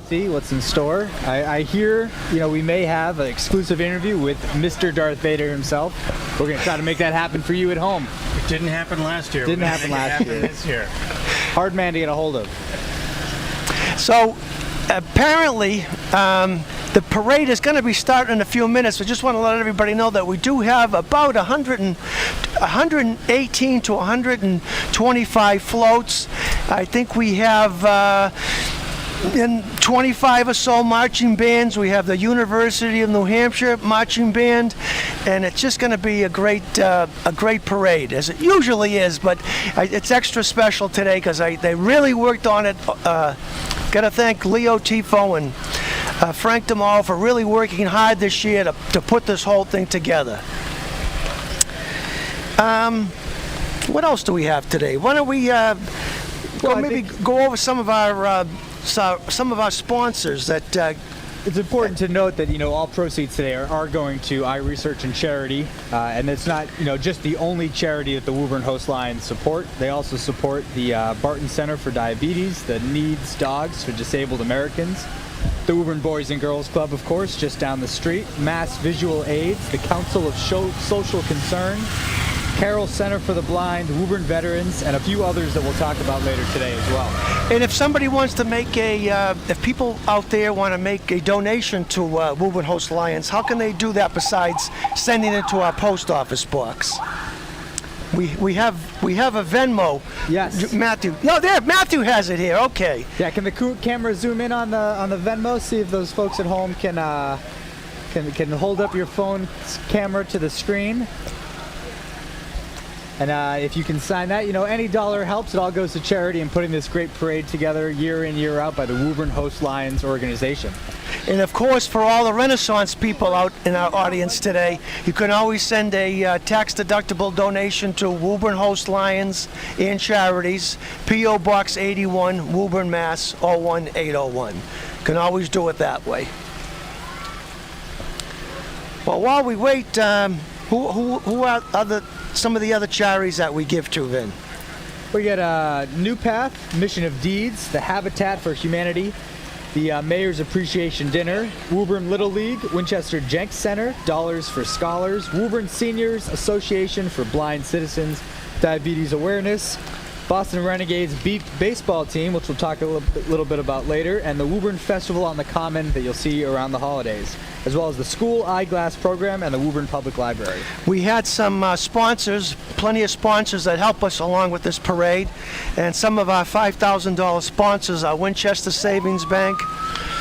see what's in store. I hear, we may have an exclusive interview with Mr. Darth Vader himself. We're going to try to make that happen for you at home. It didn't happen last year. Didn't happen last year. This year. Hard man to get a hold of. So, apparently, the parade is going to be starting in a few minutes. I just want to let everybody know that we do have about 118 to 125 floats. I think we have in 25 or so marching bands. We have the University of New Hampshire marching band, and it's just going to be a great parade, as it usually is. But it's extra special today because they really worked on it. Got to thank Leo Tifo and Frank DeMol for really working hard this year to put this whole thing together. What else do we have today? Why don't we go over some of our sponsors that. It's important to note that all proceeds today are going to iResearch and charity, and it's not just the only charity that the Woburn Host Lions support. They also support the Barton Center for Diabetes, the Needs Dogs for Disabled Americans, the Woburn Boys and Girls Club, of course, just down the street, Mass Visual Aids, the Council of Social Concern, Carroll Center for the Blind, Woburn Veterans, and a few others that we'll talk about later today as well. And if somebody wants to make if people out there want to make a donation to Woburn Host Lions, how can they do that besides sending it to our post office box? We have a Venmo. Yes. Matthew. No, there. Matthew has it here. Okay. Yeah. Can the camera zoom in on the Venmo? See if those folks at home can hold up your phone camera to the screen. And if you can sign that, any dollar helps. It all goes to charity and putting this great parade together year in, year out by the Woburn Host Lions organization. And of course, for all the Renaissance people out in our audience today, you can always send a tax-deductible donation to Woburn Host Lions and Charities, P.O. Box 81, Woburn, Mass. 01801. You can always do it that way. Well, while we wait, who are some of the other charities that we give to, Vin? We got New Path, Mission of Deeds, the Habitat for Humanity, the Mayor's Appreciation Dinner, Woburn Little League, Winchester Jenks Center, Dollars for Scholars, Woburn Seniors Association for Blind Citizens, Diabetes Awareness, Boston Renegades baseball team, which we'll talk a little bit about later, and the Woburn Festival on the Common that you'll see around the holidays, as well as the School Eyeglass Program and the Woburn Public Library. We had some sponsors, plenty of sponsors that help us along with this parade, and some of our $5,000 sponsors are Winchester Savings Bank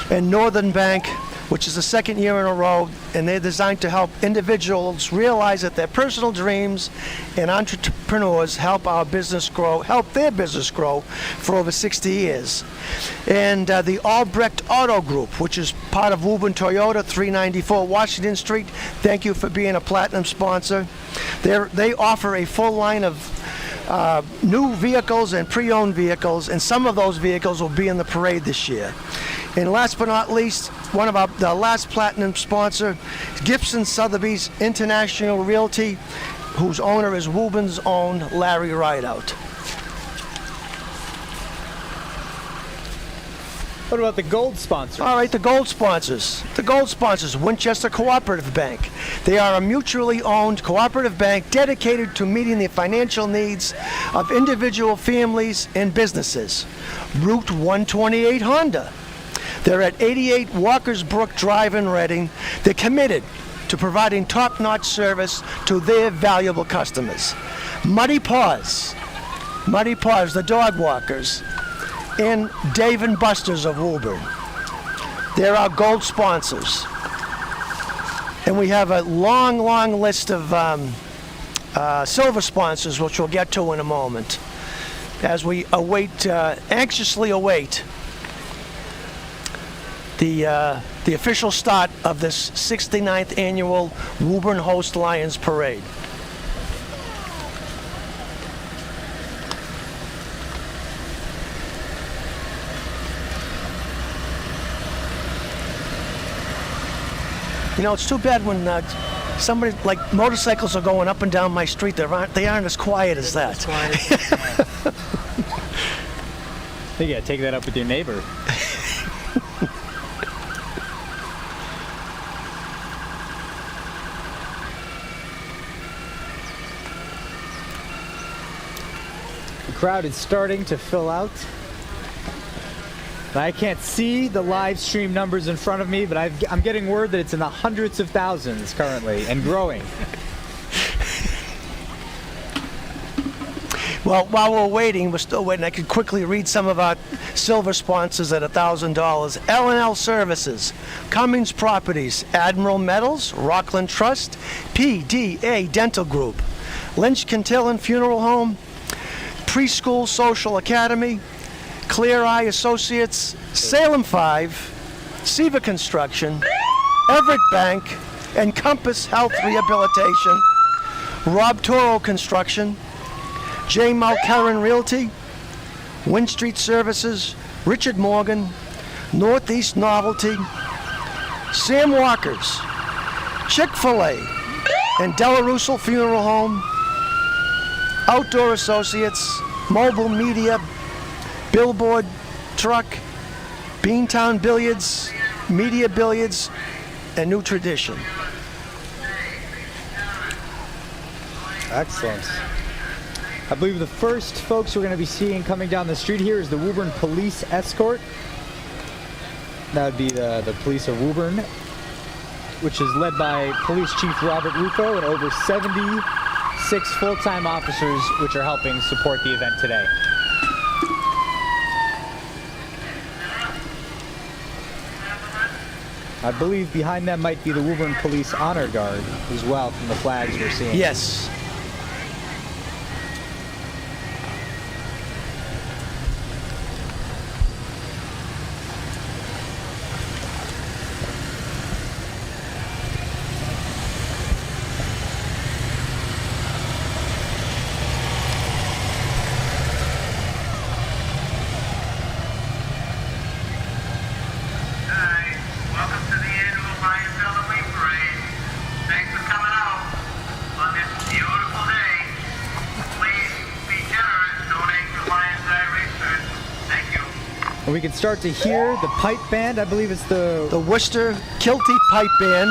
and Northern Bank, which is the second year in a row, and they're designed to help individuals realize that their personal dreams, and entrepreneurs help their business grow for over 60 years. And the Albrecht Auto Group, which is part of Woburn Toyota, 394 Washington Street. Thank you for being a platinum sponsor. They offer a full line of new vehicles and pre-owned vehicles, and some of those vehicles will be in the parade this year. And last but not least, one of the last platinum sponsor, Gibson Sotheby's International Realty, whose owner is Woburn's own Larry Rideout. What about the gold sponsors? All right, the gold sponsors. The gold sponsors, Winchester Cooperative Bank. They are a mutually owned cooperative bank dedicated to meeting the financial needs of individual families and businesses. Route 128 Honda. They're at 88 Walker's Brook Drive in Reading. They're committed to providing top-notch service to their valuable customers. Muddy Paws, the dog walkers, and Dave and Buster's of Woburn. They're our gold sponsors. And we have a long, long list of silver sponsors, which we'll get to in a moment, as we anxiously await the official start of this 69th annual Woburn Host Lions Parade. It's too bad when somebody, like motorcycles are going up and down my street, they aren't as quiet as that. You gotta take that up with your neighbor. crowd is starting to fill out. I can't see the live stream numbers in front of me, but I'm getting word that it's in the hundreds of thousands currently and growing. Well, while we're still waiting, I could quickly read some of our silver sponsors at $1,000. L&L Services, Cummings Properties, Admiral Metals, Rockland Trust, PDA Dental Group, Lynch Cantillon Funeral Home, Preschool Social Academy, Clear Eye Associates, Salem 5, Civic Construction, Everett Bank, and Compass Health Rehabilitation, Rob Toro Construction, J. Mulcairn Realty, Win Street Services, Richard Morgan, Northeast Novelty, Sam Walker's, Chick-fil-A, and Della Russell Funeral Home, Outdoor Associates, Mobile Media, Billboard Truck, Beantown Billiards, Media Billiards, and New Tradition. Excellent. I believe the first folks we're going to be seeing coming down the street here is the Woburn Police Escort. That would be the police of Woburn, which is led by Police Chief Robert Rufo and over 76 full-time officers which are helping support the event today. I believe behind them might be the Woburn Police Honor Guard as well from the flags we're seeing. Yes. And we can start to hear the pipe band. I believe it's the Worcester Kilty Pipe Band,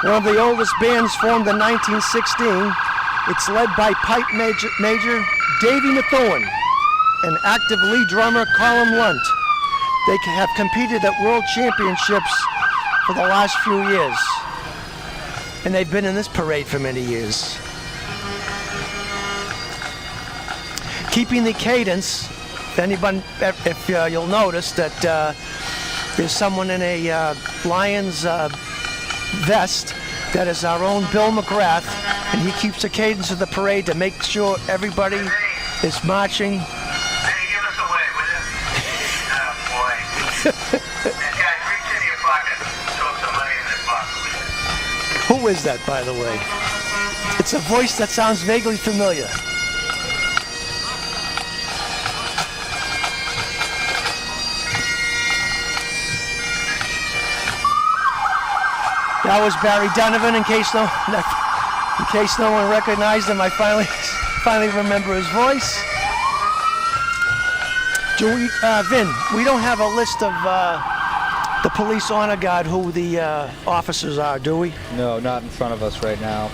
one of the oldest bands formed in 1916. It's led by pipe major Davy Methuen and active lead drummer Colin Lunt. They have competed at world championships for the last few years, and they've been in this parade for many years. Keeping the cadence, if you'll notice that there's someone in a Lions vest that is our own Bill McGrath, and he keeps the cadence of the parade to make sure everybody is marching. Hey, give us away, will you? Oh, boy. Guys, reach into your pocket and throw some money in that pocket, will you? Who is that, by the way? It's a voice that sounds vaguely familiar. That was Barry Donovan. In case no one recognized him, I finally remember his voice. Vin, we don't have a list of the police honor guard who the officers are, do we? No, not in front of us right now.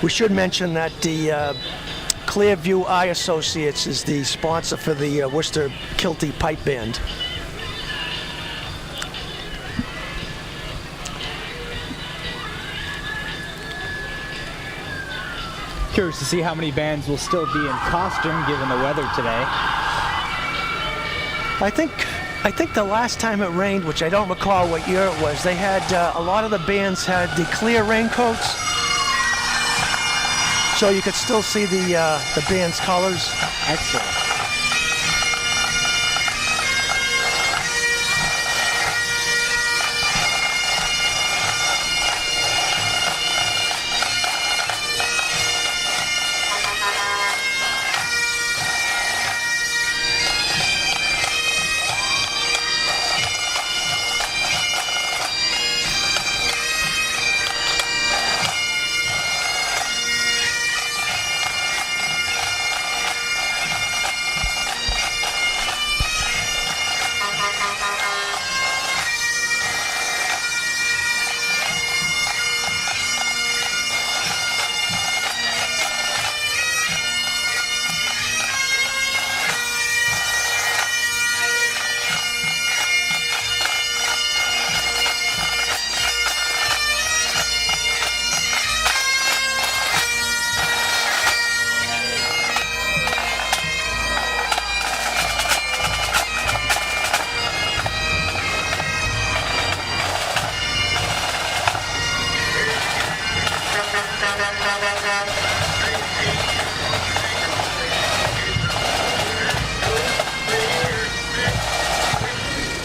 We should mention that the Clearview Eye Associates is the sponsor for the Worcester Kilty Pipe Band. Curious to see how many bands will still be in costume given the weather today. I think the last time it rained, which I don't recall what year it was, they had a lot of the bands had the clear raincoats, so you could still see the band's colors. Excellent.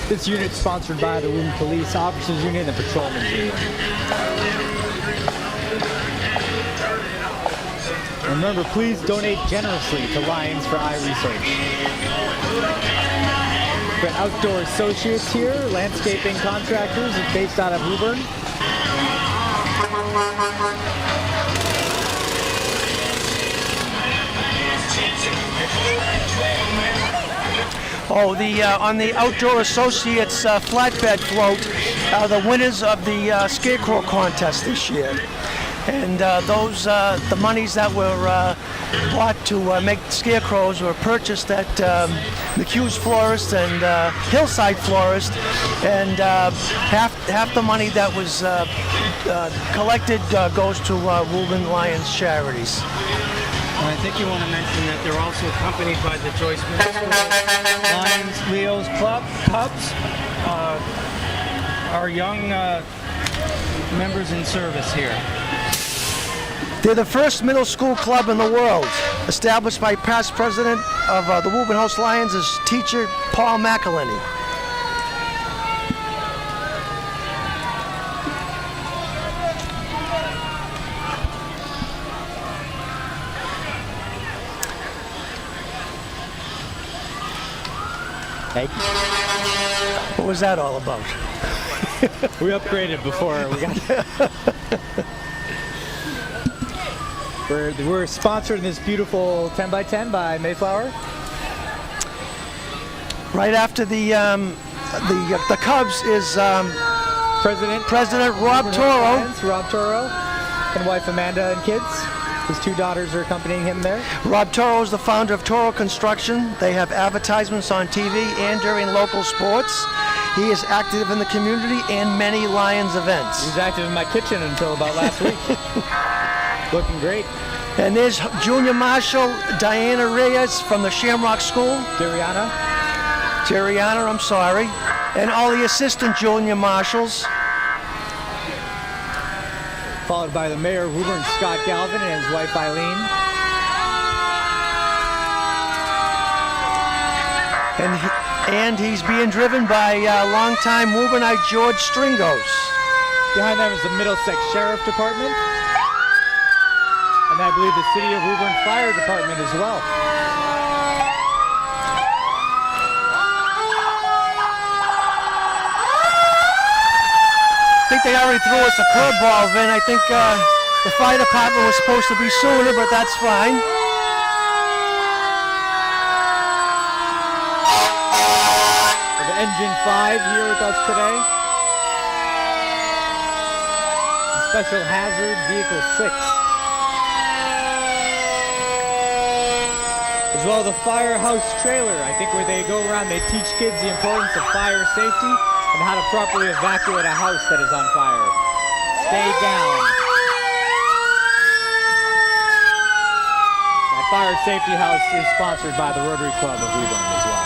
This unit is sponsored by the Woburn Police Officers Union and the Patrolmen's Union. And remember, please donate generously to Lions for Eye Research. We've got Outdoor Associates here, landscaping contractors based out of Woburn. Oh, on the Outdoor Associates flatbed float are the winners of the Scarecrow contest this year. And the monies that were bought to make scarecrows were purchased at McHugh's Florist and Hillside Florist, and half the money that was collected goes to Woburn Lions charities. And I think you want to mention that they're also accompanied by the Joyce Middle School Lions, Leo's Club, Cubs, our young members in service here. They're the first middle school club in the world, established by past president of the Woburn House Lions as teacher Paul McElhenney. Hey. What was that all about? We upgraded before we got We're sponsored in this beautiful 10x10 by Mayflower. Right after the Cubs is President Rob Toro. Rob Toro and wife Amanda and kids. His two daughters are accompanying him there. Rob Toro is the founder of Toro Construction. They have advertisements on TV and during local sports. He is active in the community and many Lions events. He was active in my kitchen until about last week. Looking great. And there's Junior Marshal Diana Reyes from the Shamrock School. Dariana, I'm sorry. And all the assistant junior marshals. followed by the mayor of Woburn, Scott Galvin, and his wife Eileen. And he's being driven by longtime Woburnite George Stringos. Behind them is the Middlesex Sheriff Department. And I believe the City of Woburn Fire Department as well. I think they already threw us a curveball, Vin. I think the fire department was supposed to be sooner, but that's fine. Engine 5 here with us today. Special Hazard Vehicle 6. As well as the Firehouse Trailer, I think, where they go around, they teach kids the importance of fire safety and how to properly evacuate a house that is on fire. Stay down. That fire safety house is sponsored by the Rotary Club of Woburn as well.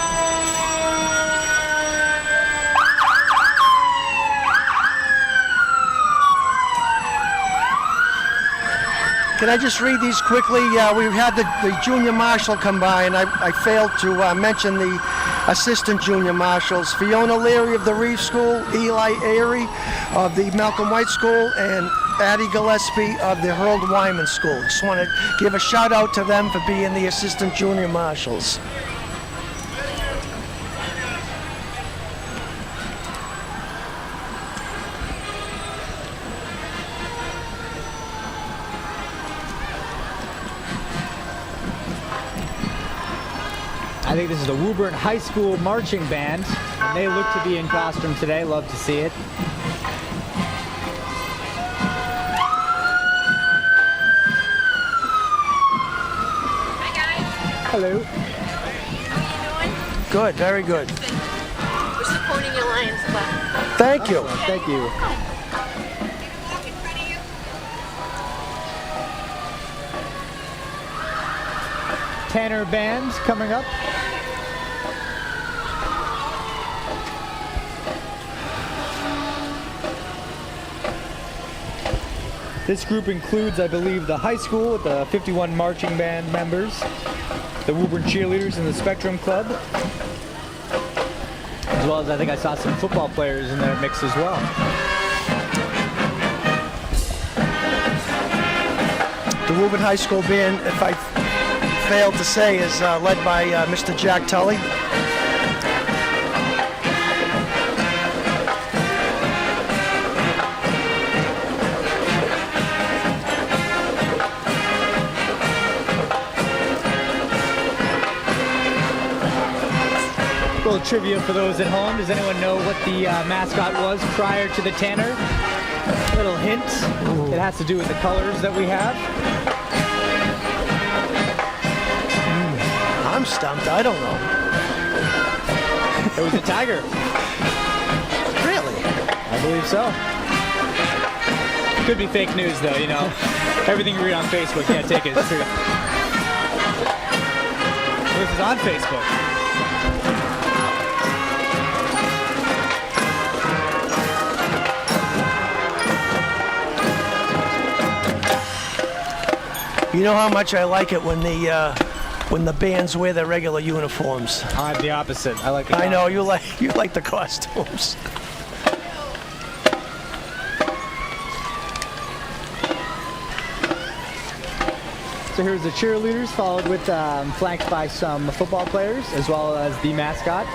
Can I just read these quickly? We had the junior marshal come by, and I failed to mention the assistant junior marshals. Fiona Leary of the Reeve School, Eli Airy of the Malcolm White School, and Addie Gillespie of the Harold Wyman School. Just want to give a shout out to them for being the assistant junior marshals. I think this is the Woburn High School Marching Band, and they look to be in costume today. Love to see it. Hi guys. Hello. How are you doing? Good, very good. We're supporting your Lions Club. Thank you. Thank you. Tanner Band coming up. This group includes, I believe, the high school with the 51 marching band members, the Woburn Cheerleaders and the Spectrum Club, as well as I think I saw some football players in their mix as well. The Woburn High School band, if I failed to say, is led by Mr. Jack Tully. A little trivia for those at home. Does anyone know what the mascot was prior to the Tanner? Little hint. It has to do with the colors that we have. I'm stumped. I don't know. It was a tiger. Really? I believe so. Could be fake news though, you know. Everything you read on Facebook, can't take it as true. This is on Facebook. You know how much I like it when the bands wear their regular uniforms. I'm the opposite. I like the I know you like the costumes. So here's the cheerleaders, followed with flanked by some football players, as well as the mascot.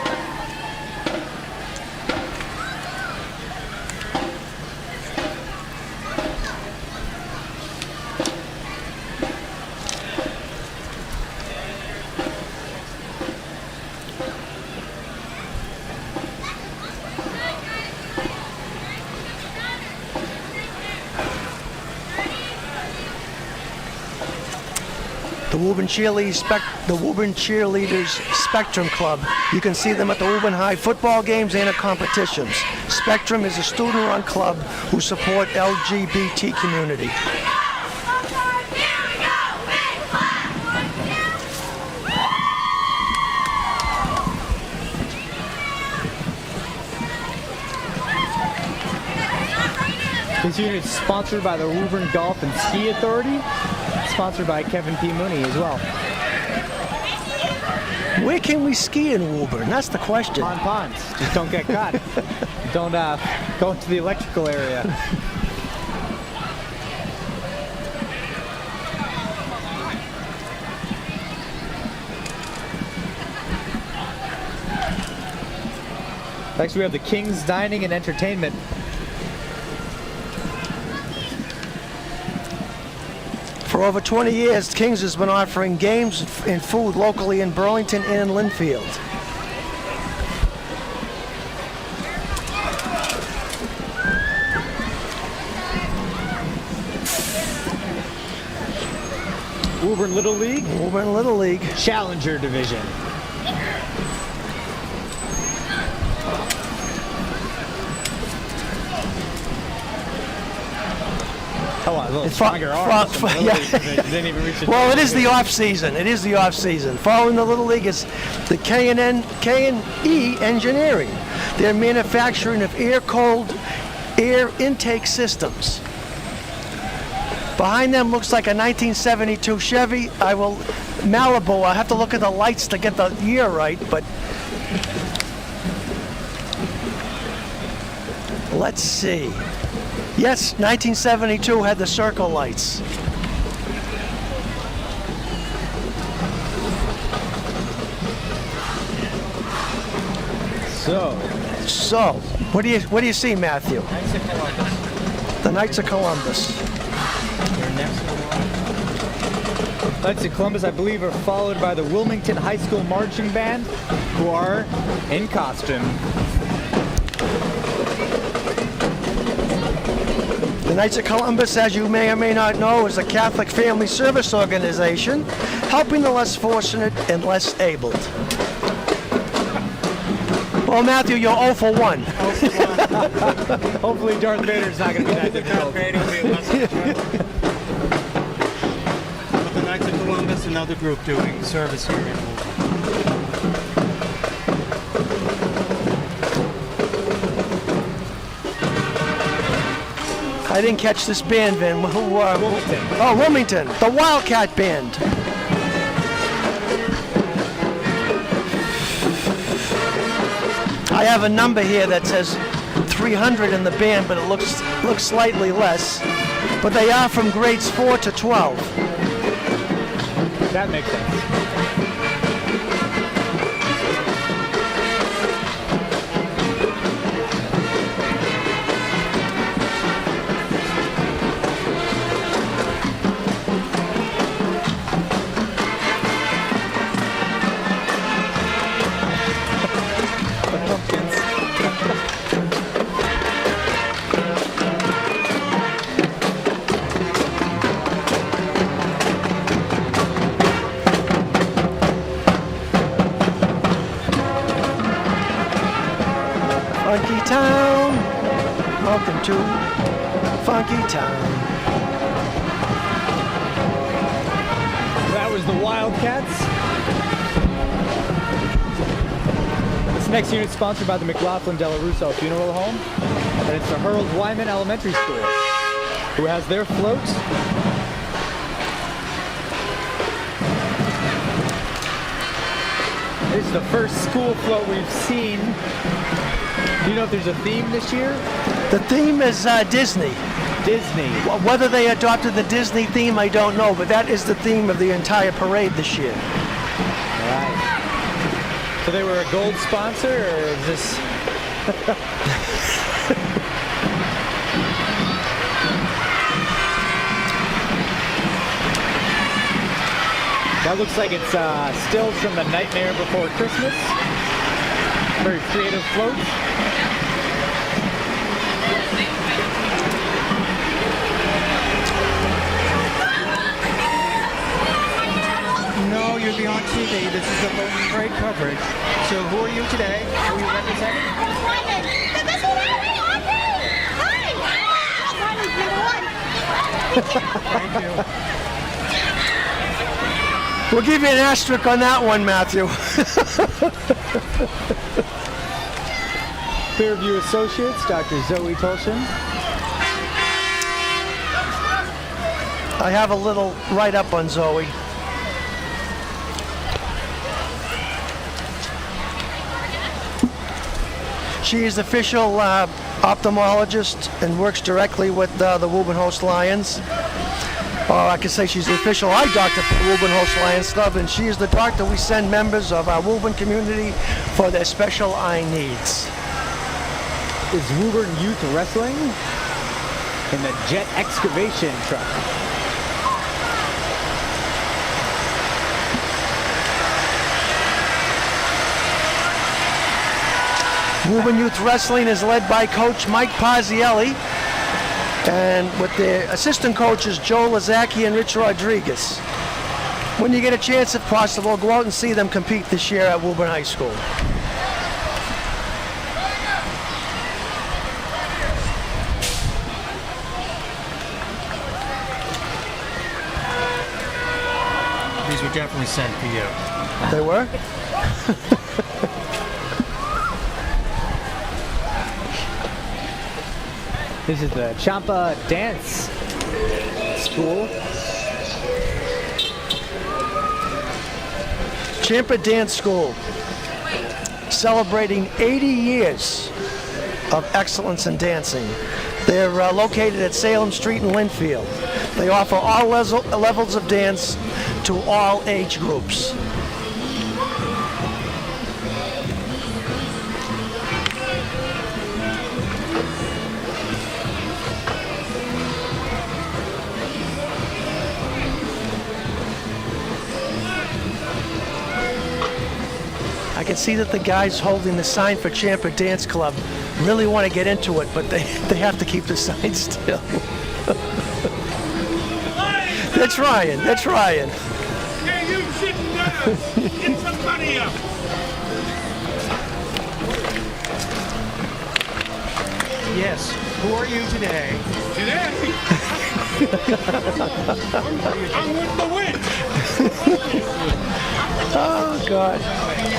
The Woburn Cheerleaders Spectrum Club. You can see them at the Woburn High football games and at competitions. Spectrum is a student-run club who support LGBT community. This unit is sponsored by the Woburn Golf and Ski Authority, sponsored by Kevin P. Mooney as well. Where can we ski in Woburn? That's the question. On ponds. Just don't get caught. Don't go into the electrical area. Next we have the King's Dining and Entertainment. For over 20 years, King's has been offering games and food locally in Burlington and in Linfield. Woburn Little League. Woburn Little League. Challenger Division. Oh, a little stronger arms. Didn't even reach the well, it is the off season. It is the off season. Following the Little League is the K&E Engineering. They're manufacturing of air-cooled air intake systems. Behind them looks like a 1972 Chevy. Malibu. I have to look at the lights to get the year right, but let's see. Yes, 1972 had the circle lights. So, what do you see, Matthew? Knights of Columbus. The Knights of Columbus. Your next one. Knights of Columbus, I believe, are followed by the Wilmington High School Marching Band, who are in costume. The Knights of Columbus, as you may or may not know, is a Catholic family service organization helping the less fortunate and less abled. Well, Matthew, you're 0 for 1. Hopefully Darth Vader's not going to be that difficult. But the Knights of Columbus, another group doing service here in Woburn. I didn't catch this band, Vin. Wilmington. Oh, Wilmington, the Wildcat Band. I have a number here that says 300 in the band, but it looks slightly less. But they are from grades 4 to 12. That makes sense. Funky Town, welcome to Funky Town. That was the Wildcats. This next unit is sponsored by the McLaughlin Della Russo Funeral Home, and it's the Harold Wyman Elementary School, who has their float. This is the first school float we've seen. Do you know if there's a theme this year? The theme is Disney. Disney. Whether they adopted the Disney theme, I don't know, but that is the theme of the entire parade this year. Right. So they were a gold sponsor, or is this? That looks like it's stills from The Nightmare Before Christmas. Very creative float. No, you'll be on TV. This is the Woburn Parade coverage. So who are you today? Who are you representing? Thank you. We'll give you an asterisk on that one, Matthew. Clearview Associates, Dr. Zoe Tolshin. I have a little write-up on Zoe. She is the official ophthalmologist and works directly with the Woburn Host Lions. Or I can say she's the official eye doctor for the Woburn Host Lions Club, and she is the doctor we send members of our Woburn community for their special eye needs. Is Woburn Youth Wrestling in the jet excavation truck. Woburn Youth Wrestling is led by Coach Mike Pazzielli, and with the assistant coaches Joe Lazzacki and Rich Rodriguez. When you get a chance, if possible, go out and see them compete this year at Woburn High School. These were definitely sent for you. They were? This is the Champa Dance School. Champa Dance School, celebrating 80 years of excellence in dancing. They're located at Salem Street in Linfield. They offer all levels of dance to all age groups. I can see that the guys holding the sign for Champa Dance Club really want to get into it, but they have to keep the sign still. That's Ryan. That's Ryan. Hey, you sitting there! Get somebody up! Yes. Who are you today? Today, I'm with the witch! Oh, God. I'm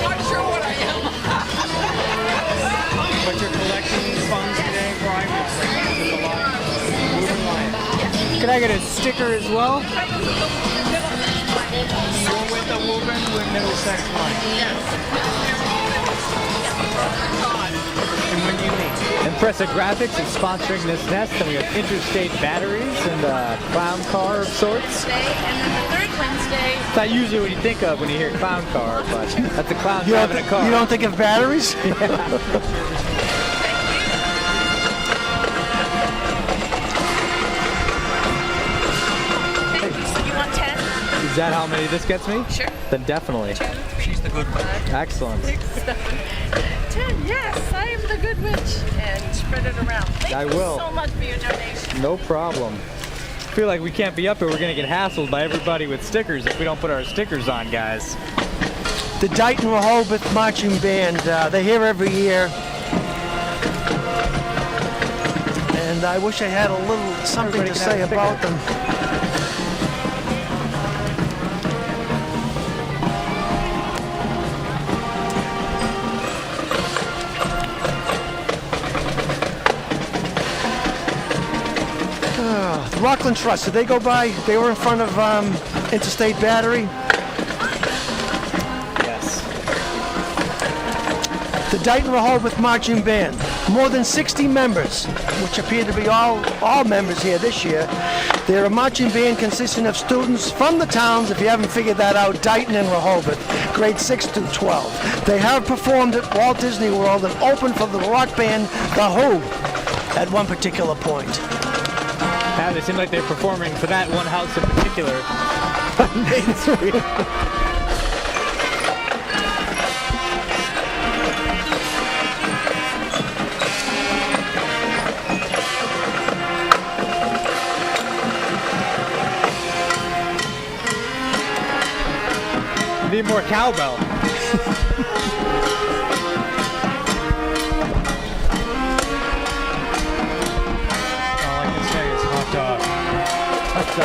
not sure what I am. But you're collecting funds today for Irish the Lions. Woburn Lions. Can I get a sticker as well? You're with the Woburn with Middlesex Lions. Impressive Graphics is sponsoring this nest, and we have Interstate Batteries and a clown car of sorts. Wednesday, and then the third Wednesday. It's not usually what you think of when you hear clown car, but that's a clown You don't, driving a car. you don't think of batteries? Thank you. So you want 10? Is that how many this gets me? Sure. Then definitely. She's the good one. Excellent. 6, 7, 10. Yes, I am the good witch. And spread it around. Thank I you will. so much for your donation. No problem. I feel like we can't be up here. We're going to get hassled by everybody with stickers if we don't put our stickers on, guys. The Dighton Rehoboth Marching Band, they're here every year. And I wish I had a little something Everybody to can say have a about sticker. them. The Rockland Trust, did they go by? They were in front of Interstate Battery. Yes. The Dighton Rehoboth Marching Band, more than 60 members, which appear to be all members here this year. They're a marching band consisting of students from the towns, if you haven't figured that out, Dighton and Rehoboth, grades 6 through 12. They have performed at Walt Disney World and opened for the rock band The Who at one particular point. Yeah, they seem like they're performing for that one house in particular on Main Street. Need more cowbell. All I can say is hot dog. That's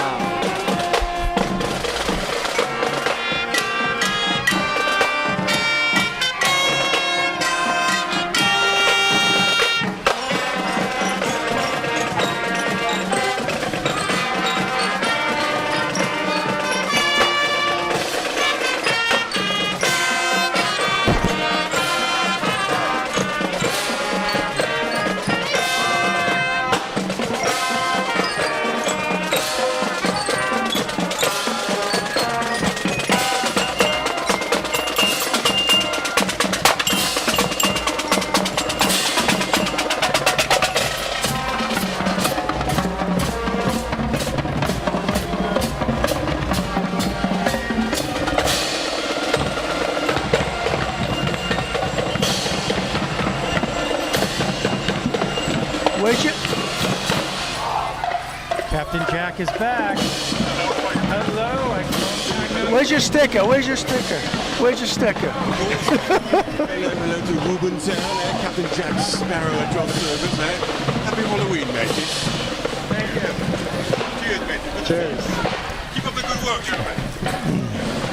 Where's your... Captain Jack is back. Hello. Where's your sticker? Where's your sticker? Where's your sticker? Hello to Woburn Town, Captain Jack Sparrow at drop service, Happy Halloween, matey. Thank you. Cheers, matey. Cheers. Keep up the good work, gentlemen.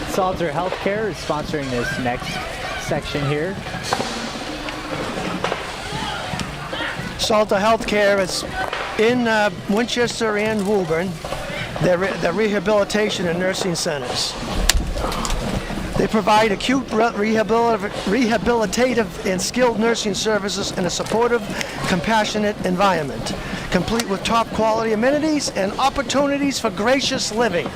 Salter Healthcare is sponsoring this next section here. Salter Healthcare is in Winchester and Woburn. They're rehabilitation and nursing centers. They provide acute rehabilitative and skilled nursing services in a supportive, compassionate environment, complete with top quality amenities and opportunities for gracious living.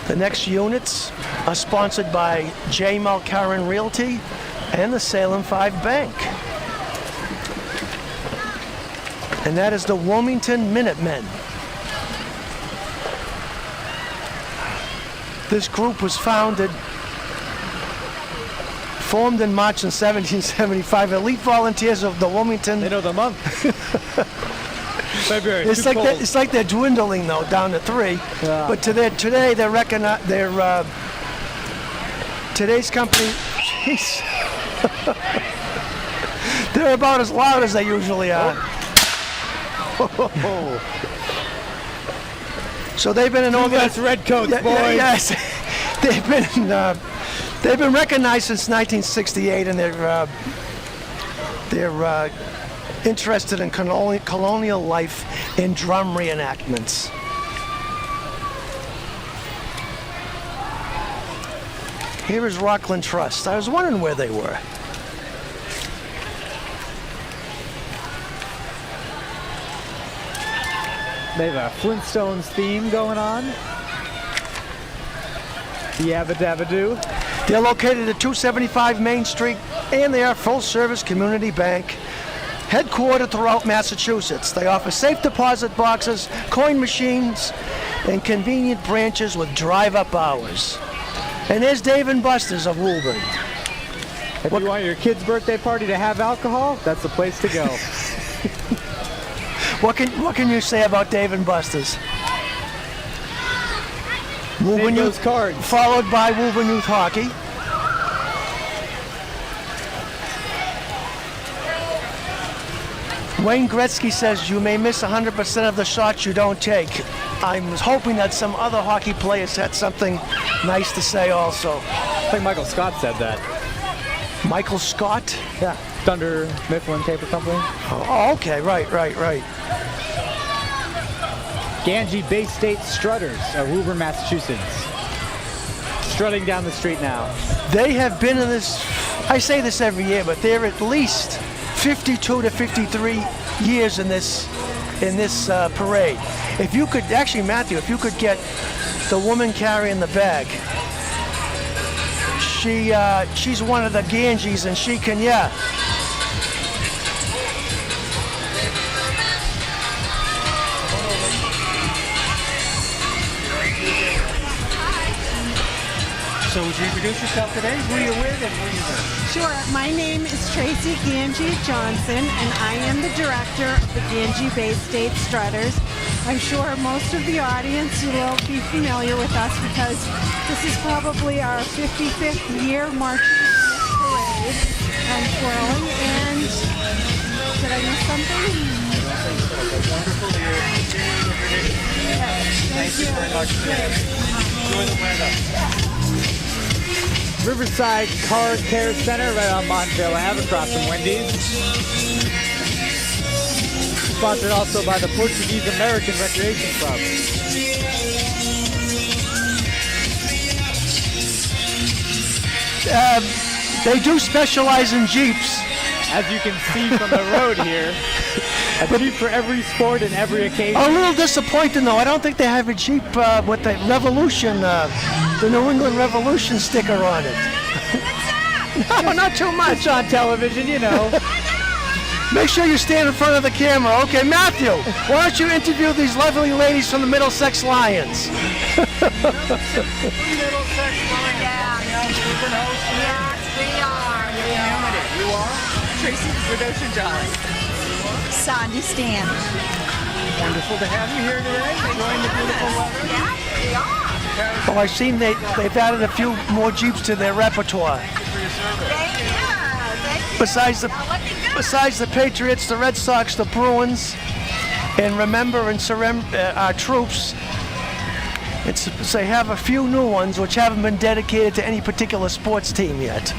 The next units are sponsored by J. Malkaran Realty and the Salem 5 Bank. And that is the Wilmington Minutemen. This group was formed in March in 1775. Elite volunteers of the Wilmington. They know the month. February. It's too like cold. it's like they're dwindling though, down to 3. Yeah. But today they're today's company. Jeez. They're about as loud as they usually are. So they've been in That's redcoats, Yeah, boys. yes. They've been recognized since 1968, and they're interested in colonial life in drum reenactments. Here is Rockland Trust. I was wondering where they were. They have a Flintstones theme going on. Yabba dabba doo. They're located at 275 Main Street, and they are a full-service community bank headquartered throughout Massachusetts. They offer safe deposit boxes, coin machines, and convenient branches with drive-up hours. And there's Dave and Buster's of Woburn. If you want your kid's birthday party to have alcohol, that's the place to go. What can you say about Dave and Buster's? Woburn those Youth, cards. followed by Woburn Youth Hockey. Wayne Gretzky says you may miss 100% of the shots you don't take. I'm hoping that some other hockey players had something nice to say also. I think Michael Scott said that. Michael Scott? Yeah. Thunder Mifflin Paper Company. Oh, okay, right. Ganji Bay State Strutters of Woburn, Massachusetts. Strutting down the street now. They have been in this, I say this every year, but they're at least 52 to 53 years in this parade. If you could, actually Matthew, if you could get the woman carrying the bag, she's one of the Ganges, and she can, yeah. So would you introduce yourself today? Who are you with and who are you with? Sure. My name is Tracy Ganji Johnson, and I am the director of the Ganji Bay State Strutters. I'm sure most of the audience will be familiar with us because this is probably our 55th year marching in this parade and twirling. And did I miss something? Wonderful to hear continuing the tradition. Yes, Thank you very much. Enjoy the weather. Riverside Car Care Center right on Montvale Ave across from Wendy's. Sponsored also by the Portuguese American Recreation Club. They do specialize in Jeeps. As you can see from the road here, a Jeep for every sport and every occasion. A little disappointing though. I don't think they have a Jeep with the Revolution, the New England Revolution sticker on it. No, not too much. It's on television, you know. Make sure you stand in front of the camera. Okay, Matthew, why don't you interview these lovely ladies from the Middlesex Lions? Middlesex Lions. Yes, we are. You are? Tracy Redosha Jolly. Sandy Stan. Wonderful to have you here today. Enjoying the beautiful weather. Yeah, we are. Oh, I've seen they've added a few more Jeeps to their repertoire. Thank you. Besides Looking good. besides the Patriots, the Red Sox, the Bruins, and remember and our troops. They have a few new ones which haven't been dedicated to any particular sports team yet.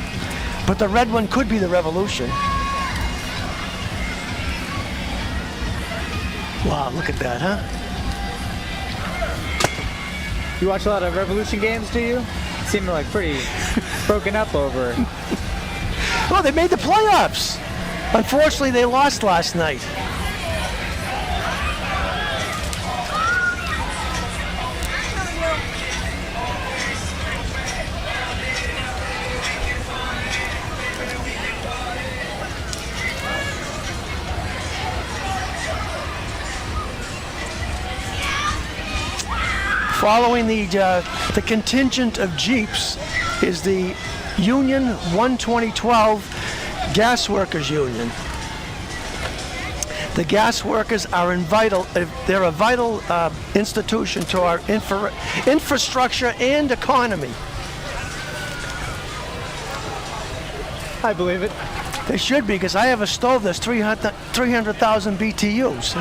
But the red one could be the Revolution. Wow, look at that, huh? You watch a lot of Revolution games, do you? Seem like pretty broken up over. Well, they made the playoffs. Unfortunately, they lost last night. Following the contingent of Jeeps is the Union 12012 Gas Workers Union. The gas workers are they're a vital institution to our infrastructure and economy. I believe it. They should be, because I have a stove that's 300,000 BTUs.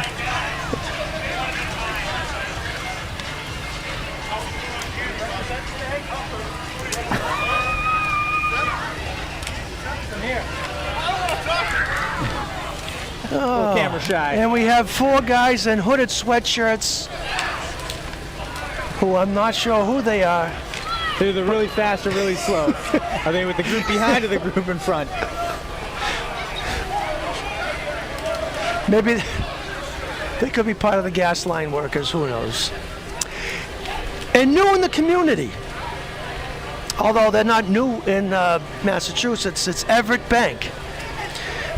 Little camera shy. And we have 4 guys in hooded sweatshirts who I'm not sure who they are. They're the really fast or really slow. Are they with the group behind or the group in front? Maybe they could be part of the gas line workers, who knows. And new in the community, although they're not new in Massachusetts, it's Everett Bank.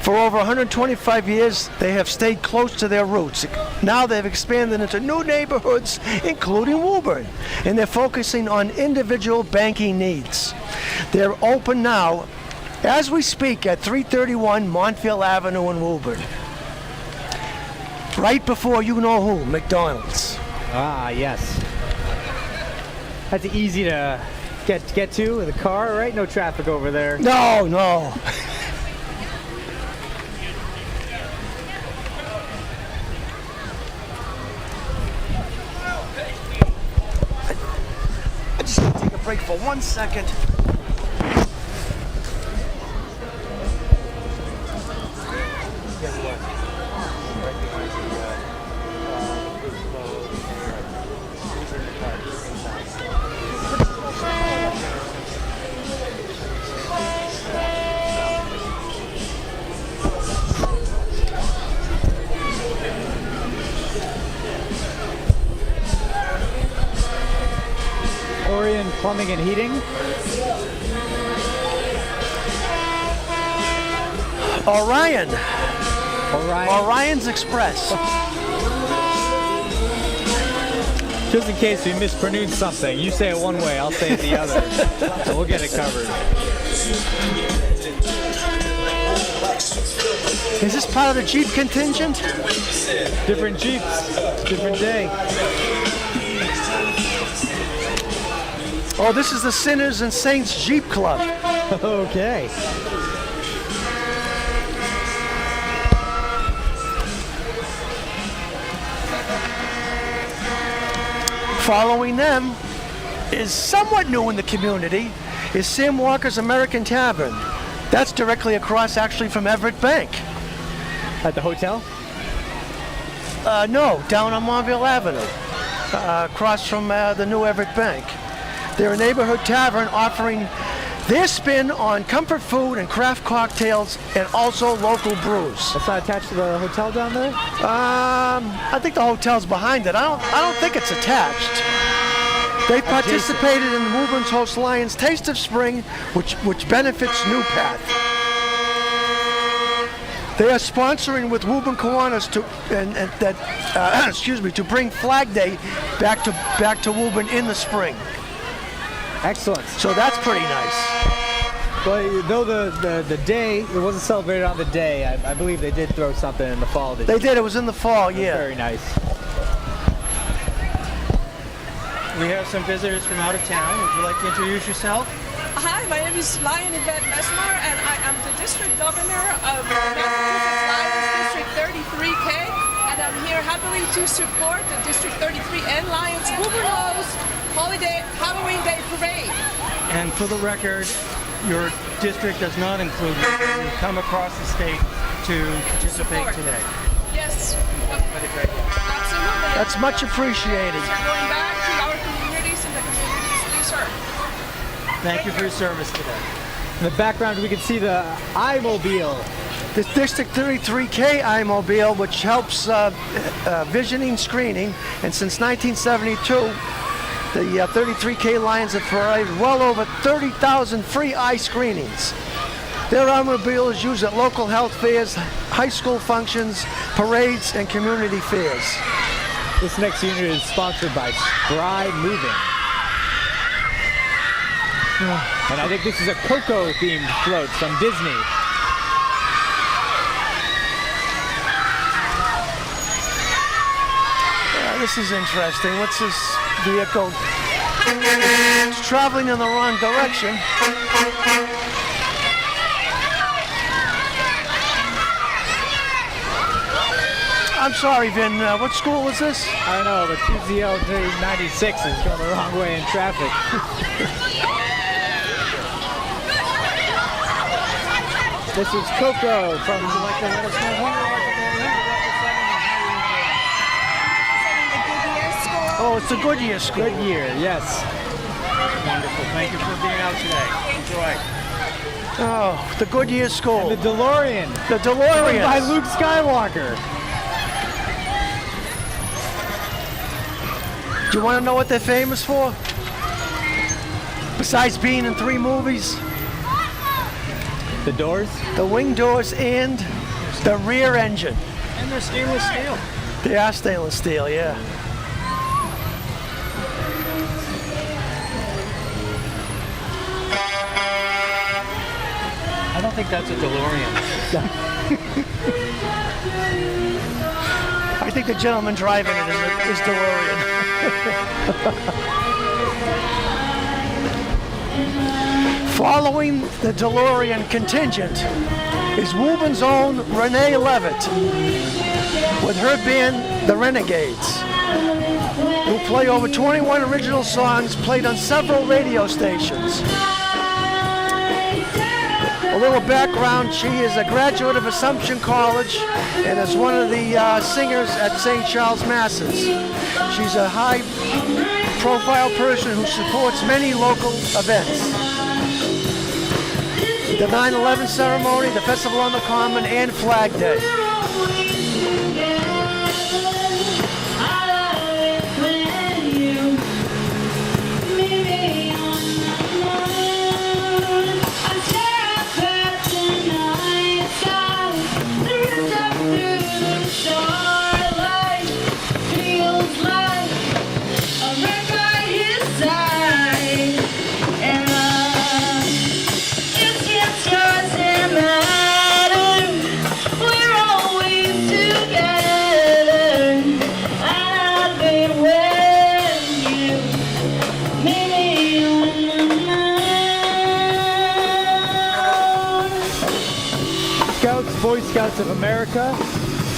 For over 125 years, they have stayed close to their roots. Now they've expanded into new neighborhoods, including Woburn, and they're focusing on individual banking needs. They're open now, as we speak, at 331 Montville Avenue in Woburn. Right before you know who, McDonald's. Ah, yes. That's easy to get to with a car, right? No traffic over there. No. I just want to take a break for 1 second. Orion Plumbing and Heating. Orion's Express. Just in case we mispronounce something, you say it one way, I'll say it the other. So we'll get it covered. Is this part of the Jeep contingent? Different Jeeps, different day. Oh, this is the Sinners and Saints Jeep Club. Okay. Following them is somewhat new in the community is Sam Walker's American Tavern. That's directly across actually from Everett Bank. At the hotel? No, down on Montville Avenue, across from the new Everett Bank. They're a neighborhood tavern offering their spin on comfort food and craft cocktails and also local brews. That's not attached to the hotel down there? I think the hotel's behind it. I don't think it's attached. They participated in Woburn's Host Lions Taste of Spring, which benefits New Path. They are sponsoring with Woburn Kiwanis to bring Flag Day back to Woburn in the spring. Excellent. So that's pretty nice. Well, though the day, it wasn't celebrated on the day, I believe they did throw something in the fall. They did. It was in the fall, yeah. Very nice. We have some visitors from out of town. Would you like to introduce yourself? Hi, my name is Lion Yvette Mesmer, and I am the district governor of Massachusetts Lions District 33K, and I'm here happily to support the District 33 and Lions Woburn Host Halloween Day Parade. And for the record, your district does not include you. You come across the state to participate today. Yes, absolutely. That's much appreciated. Going back to our communities and the communities we serve. Thank you for your service today. In the background, we can see the iMobile. This District 33K iMobile, which helps visioning screening, and since 1972, the 33K Lions have provided well over 30,000 free eye screenings. Their automobile is used at local health fairs, high school functions, parades, and community fairs. This next unit is sponsored by Stride Moving. And I think this is a Coco-themed float from Disney. This is interesting. What's this vehicle? It's traveling in the wrong direction. I'm sorry, Vin. What school is this? I don't know, but 2ZL96 is going the wrong way in traffic. This is Coco from Oh, it's the Goodyear School. Goodyear, yes. Wonderful. Thank you for being out today. Enjoy. Oh, the Goodyear School. The DeLorean. The DeLorean. By Luke Skywalker. Do you want to know what they're famous for? Besides being in 3 movies? The doors? The wing doors and the rear engine. And they're stainless steel. They are stainless steel, yeah. I don't think that's a DeLorean. I think the gentleman driving it is DeLorean. Following the DeLorean contingent is Woburn's own Renee Levitt with her band, The Renegades, who play over 21 original songs played on several radio stations. A little background, she is a graduate of Assumption College and is one of the singers at St. Charles Masses. She's a high-profile person who supports many local events. The 9/11 ceremony, the Festival on the Common, and Flag Day. Boy Scouts of America,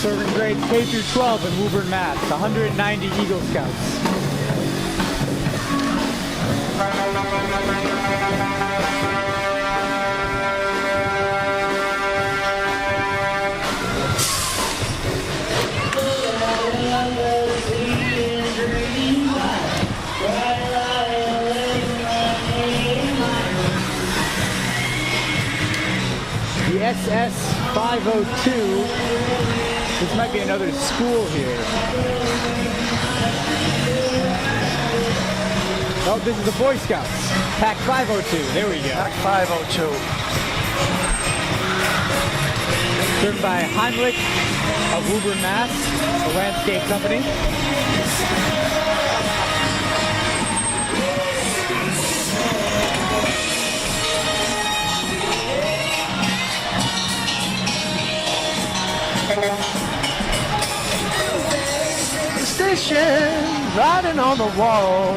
serving grades K through 12 in Woburn, Mass. 190 Eagle Scouts. The SS 502. This might be another school here. Oh, this is the Boy Scouts. Pack 502. There we go. Pack 502. Served by Heimlich of Woburn, Mass., a landscape company. The station, riding on the wall.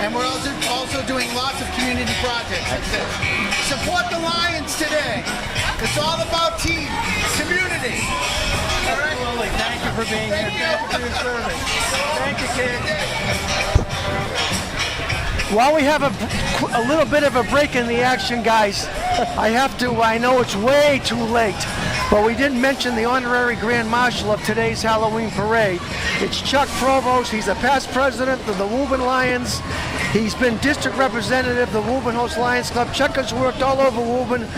And we're also doing lots of community projects like this. Support the Lions today. It's all about team, community. All right? Absolutely. Thank you for being here. Thank you for your service. Thank you, kids. While we have a little bit of a break in the action, guys, I have to, I know it's way too late, but we didn't mention the honorary Grand Marshal of today's Halloween parade. It's Chuck Provost. He's the past president of the Woburn Lions. He's been district representative of the Woburn Host Lions Club. Chuck has worked all over Woburn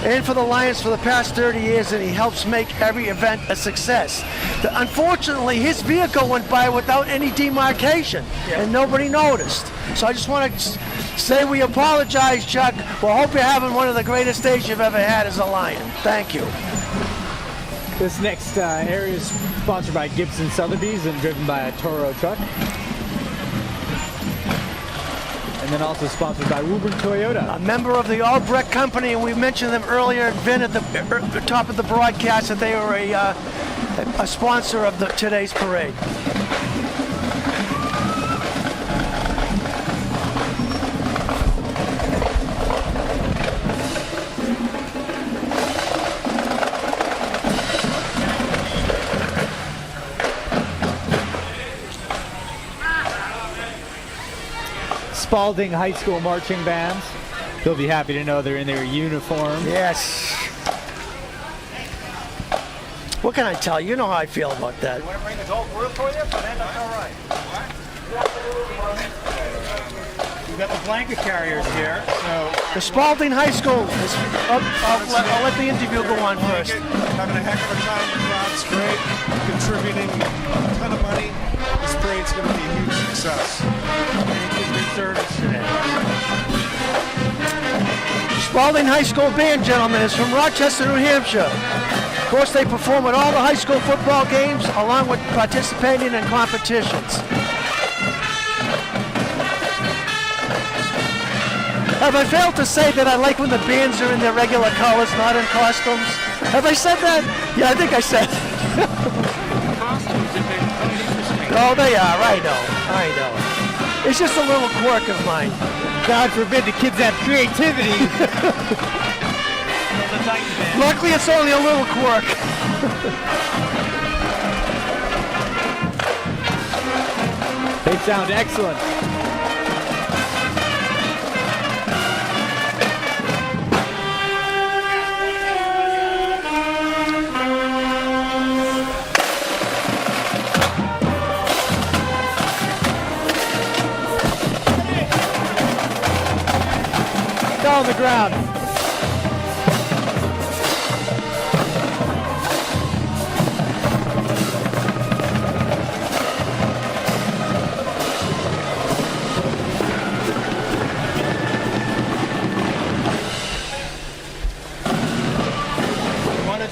and for the Lions for the past 30 years, and he helps make every event a success. Unfortunately, his vehicle went by without any demarcation, and nobody noticed. So I just want to say we apologize, Chuck. We hope you're having one of the greatest days you've ever had as a Lion. Thank you. This next area is sponsored by Gibson Sotheby's and driven by a Toro truck. And then also sponsored by Woburn Toyota. A member of the Albrecht Company, and we mentioned them earlier, Vin, at the top of the broadcast, that they were a sponsor of today's parade. Spalding High School marching bands. You'll be happy to know they're in their uniform. Yes. What can I tell you? You know how I feel about that. You want to bring the gold word for you? But that's all right. We've got the blanket carriers here. So the Spalding High School is, I'll let the interview go on first. Having a heck of a time. The crowd's great. Contributing a ton of money. This parade's going to be a huge success. Service today. Spalding High School Band, gentlemen, is from Rochester, New Hampshire. Of course, they perform at all the high school football games, along with participating in competitions. Have I failed to say that I like when the bands are in their regular colors, not in costumes? Have I said that? Yeah, I think I said. Oh, they are. I know. It's just a little quirk of mine. God forbid the kids have creativity. Luckily, it's only a little quirk. They sound excellent. On the ground.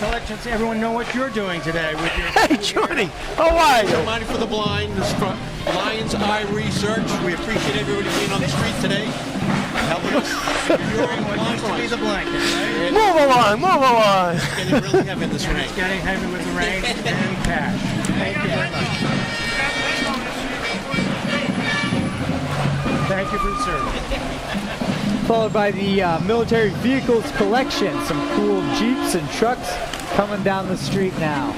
Let everyone know what you're doing today with your. Hey, Johnny, how are you? Money for the Blind, Lions Eye Research. We appreciate everybody being on the street today, helping us. What used to be the blanket, right? Move along. It's getting really heavy this rain. It's getting heavy with the rain and cash. Thank you very much. Thank you for the service. Followed by the military vehicles collection. Some cool Jeeps and trucks coming down the street now.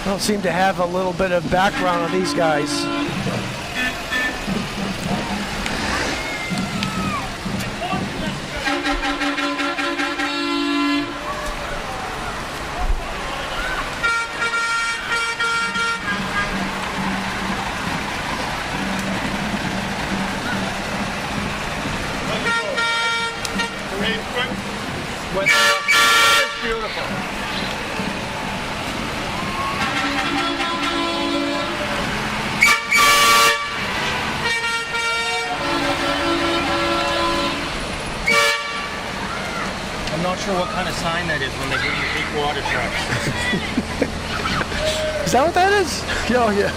I don't seem to have a little bit of background on these guys. It's beautiful. I'm not sure what kind of sign that is when they give you big water trucks. Is that what that is? Oh, yeah.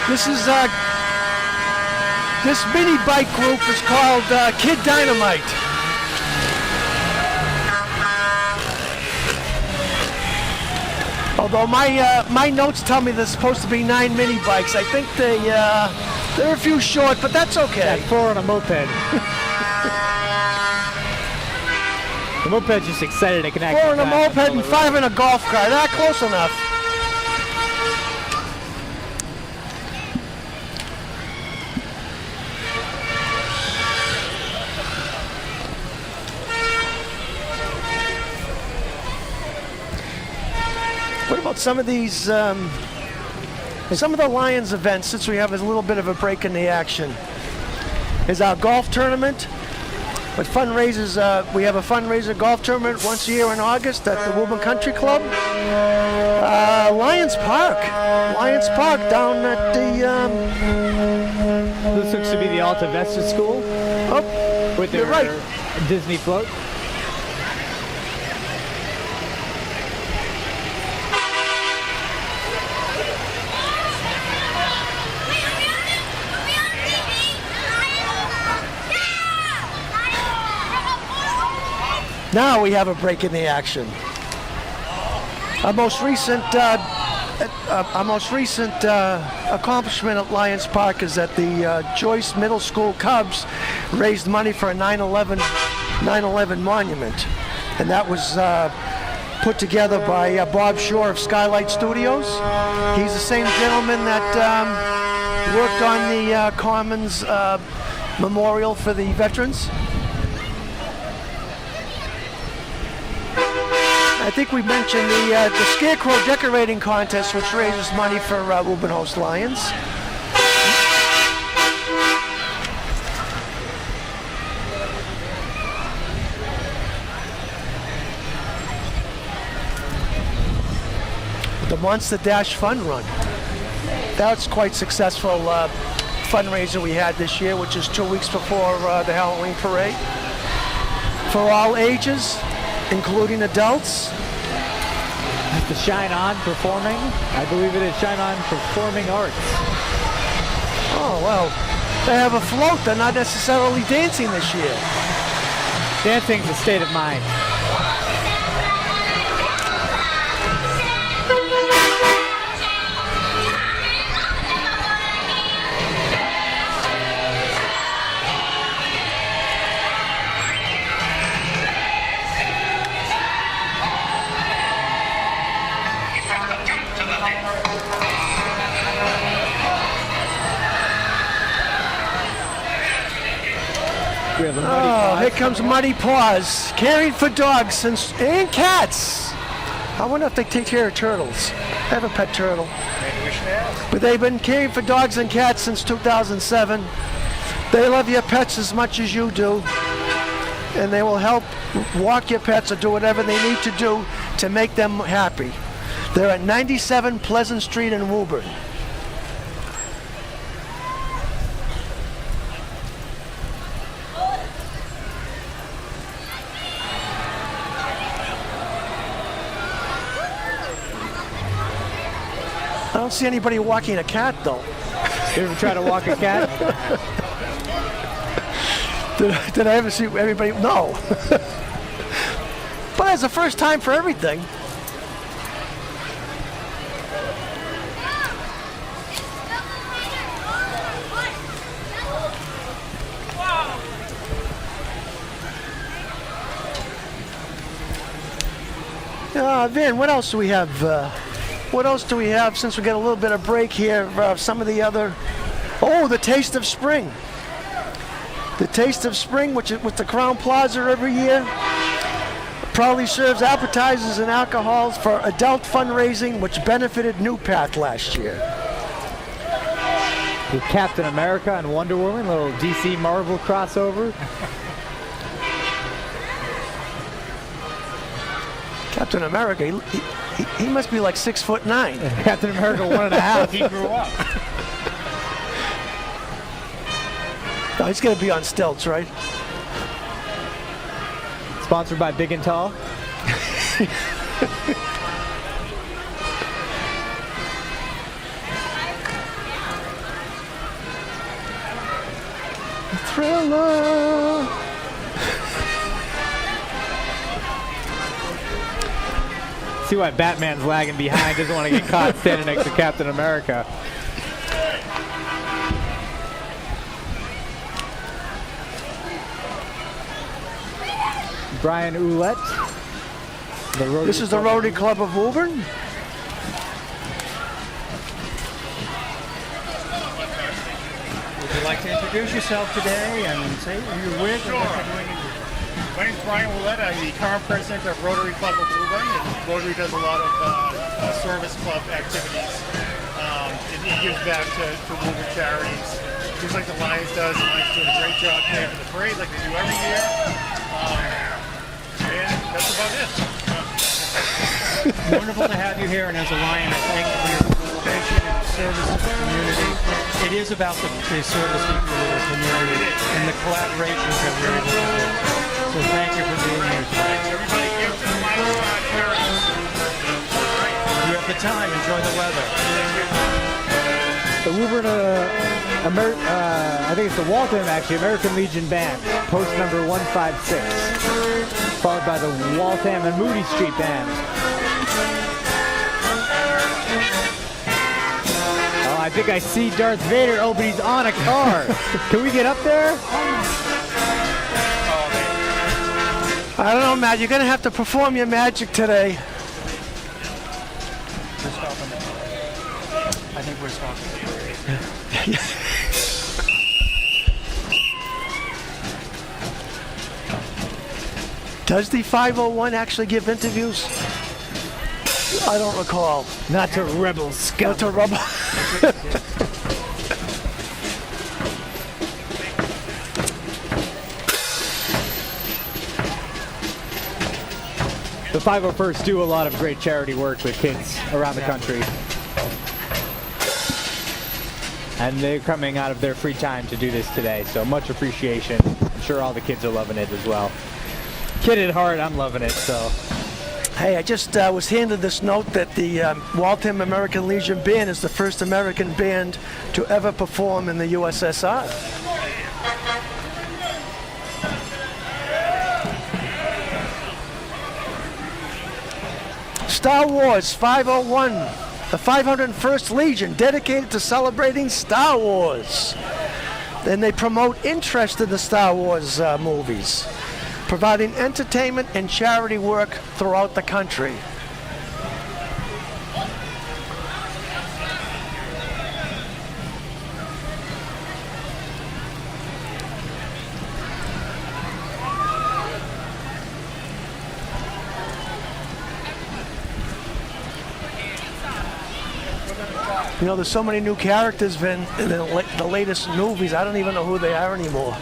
This is this mini bike group is called Kid Dynamite. Although my notes tell me there's supposed to be 9 mini bikes. I think they're a few short, but that's okay. Yeah, 4 on a moped. The moped's just excited it can actually 4 on a drive moped and 5 in a golf cart. Close enough. What about some of these, some of the Lions events, since we have a little bit of a break in the action? Is our golf tournament. With fundraisers, we have a fundraiser golf tournament once a year in August at the Woburn Country Club. Lions Park down at the... This looks to be the Alta Vista School. Oh, with their you're right. Disney float. Now we have a break in the action. Our most recent accomplishment at Lions Park is that the Joyce Middle School Cubs raised money for a 9/11 monument, and that was put together by Bob Shore of Skylight Studios. He's the same gentleman that worked on the Commons Memorial for the veterans. I think we mentioned the Scarecrow Decorating Contest, which raises money for Woburn Host Lions. The Monster Dash Fun Run. That's quite successful fundraiser we had this year, which is 2 weeks before the Halloween parade. For all ages, including adults. The Shine On Performing. I believe it is Shine On Performing Arts. Oh, well, they have a float. They're not necessarily dancing this year. Dancing's a state of mind. Oh, here comes Muddy Paws, caring for dogs and cats. I wonder if they take care of turtles. I have a pet turtle. Maybe we should ask. But they've been caring for dogs and cats since 2007. They love your pets as much as you do, and they will help walk your pets or do whatever they need to do to make them happy. They're at 97 Pleasant Street in Woburn. I don't see anybody walking a cat, though. You ever try to walk a cat? Did I ever see everybody? No. But it's the first time for everything. Vin, what else do we have? What else do we have since we got a little bit of break here? Some of the other... Oh, the Taste of Spring. The Taste of Spring, which is with the Crown Plaza every year, proudly serves appetizers and alcohols for adult fundraising, which benefited New Path last year. The Captain America and Wonder Woman, little DC Marvel crossover. Captain America, he must be like 6'9". Captain America 1.5. He grew up. No, he's gonna be on stilts, right? Sponsored by Big and Tall. Thriller. see why Batman's lagging behind. Doesn't want to get caught standing next to Captain America. Brian Ouellette. This is the Rotary Club of Woburn. Would you like to introduce yourself today and say who you're with and what you're doing? My name's Brian Ouellette. I'm the current president of Rotary Club of Woburn. And Rotary does a lot of service club activities. It gives back to Woburn charities. Just like the Lions does. The Lions doing a great job paying for the parade like they do every year. And that's about it. Wonderful to have you here, and as a Lion, I thank you for your participation and service to the community. It is about the service we do to the community and the collaborations that we're able to do. So thank you for being here today. Everybody gives to the Lions charities. You have the time. Enjoy the weather. The Woburn, I think it's the Waltham, actually, American Legion Band, post number 156, followed by the Waltham and Moody Street Band. Oh, I think I see Darth Vader. Oh, but he's on a car. Can we get up there? I don't know, Matt. You're going to have to perform your magic today. We're stopping. I think we're stopping. Does the 501 actually give interviews? I don't recall. Not to rebel scum. Not to rebel. The 501st do a lot of great charity work with kids around the country. And they're coming out of their free time to do this today, so much appreciation. I'm sure all the kids are loving it as well. Kid at heart, I'm loving it, so. Hey, I just was handed this note that the Waltham American Legion Band is the first American band to ever perform in the USSR. Star Wars 501, the 501st Legion, dedicated to celebrating Star Wars. And they promote interest in the Star Wars movies, providing entertainment and charity work throughout the country. You know, there's so many new characters in the latest movies, I don't even know who they are anymore.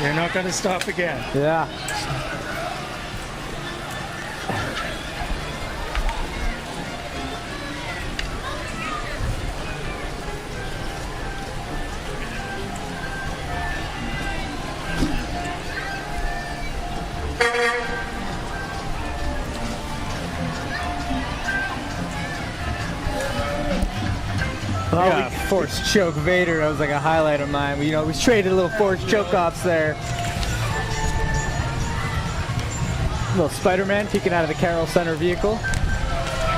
You're not going to stop again. Yeah. Yeah, forced choke Vader. That was like a highlight of mine. You know, we traded a little forced choke offs there. Little Spider-Man peeking out of the Carroll Center vehicle.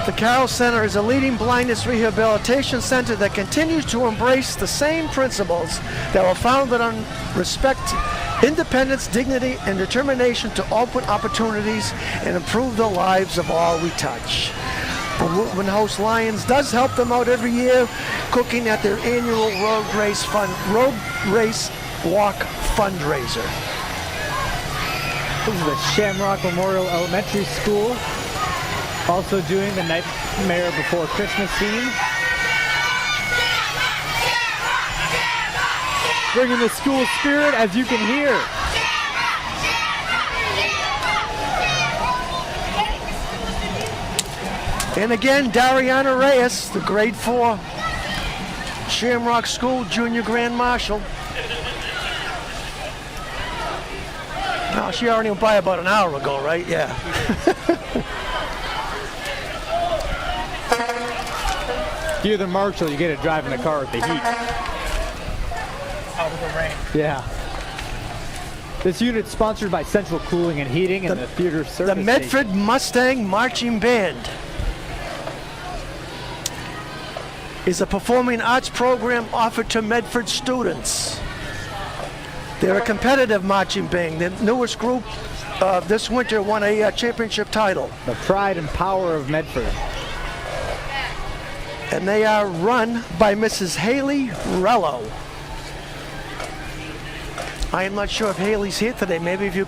The Carroll Center is a leading blindness rehabilitation center that continues to embrace the same principles that were founded on respect, independence, dignity, and determination to open opportunities and improve the lives of all we touch. The Woburn House Lions does help them out every year, cooking at their annual road race walk fundraiser. This is the Shamrock Memorial Elementary School, also doing the Nightmare Before Christmas theme. Bringing the school spirit, as you can hear. And again, Dariana Reyes, the grade 4 Shamrock School Junior Grand Marshal. No, she already went by about an hour ago, right? Yeah. If you're the marshal, you get to drive in the car with the heat. Out of the rain. Yeah. This unit's sponsored by Central Cooling and Heating and the Theater Service The Medford Station. Mustang Marching Band is a performing arts program offered to Medford students. They're a competitive marching band. The newest group this winter won a championship title. The pride and power of Medford. And they are run by Mrs. Haley Rello. I am not sure if Haley's here today. Maybe if we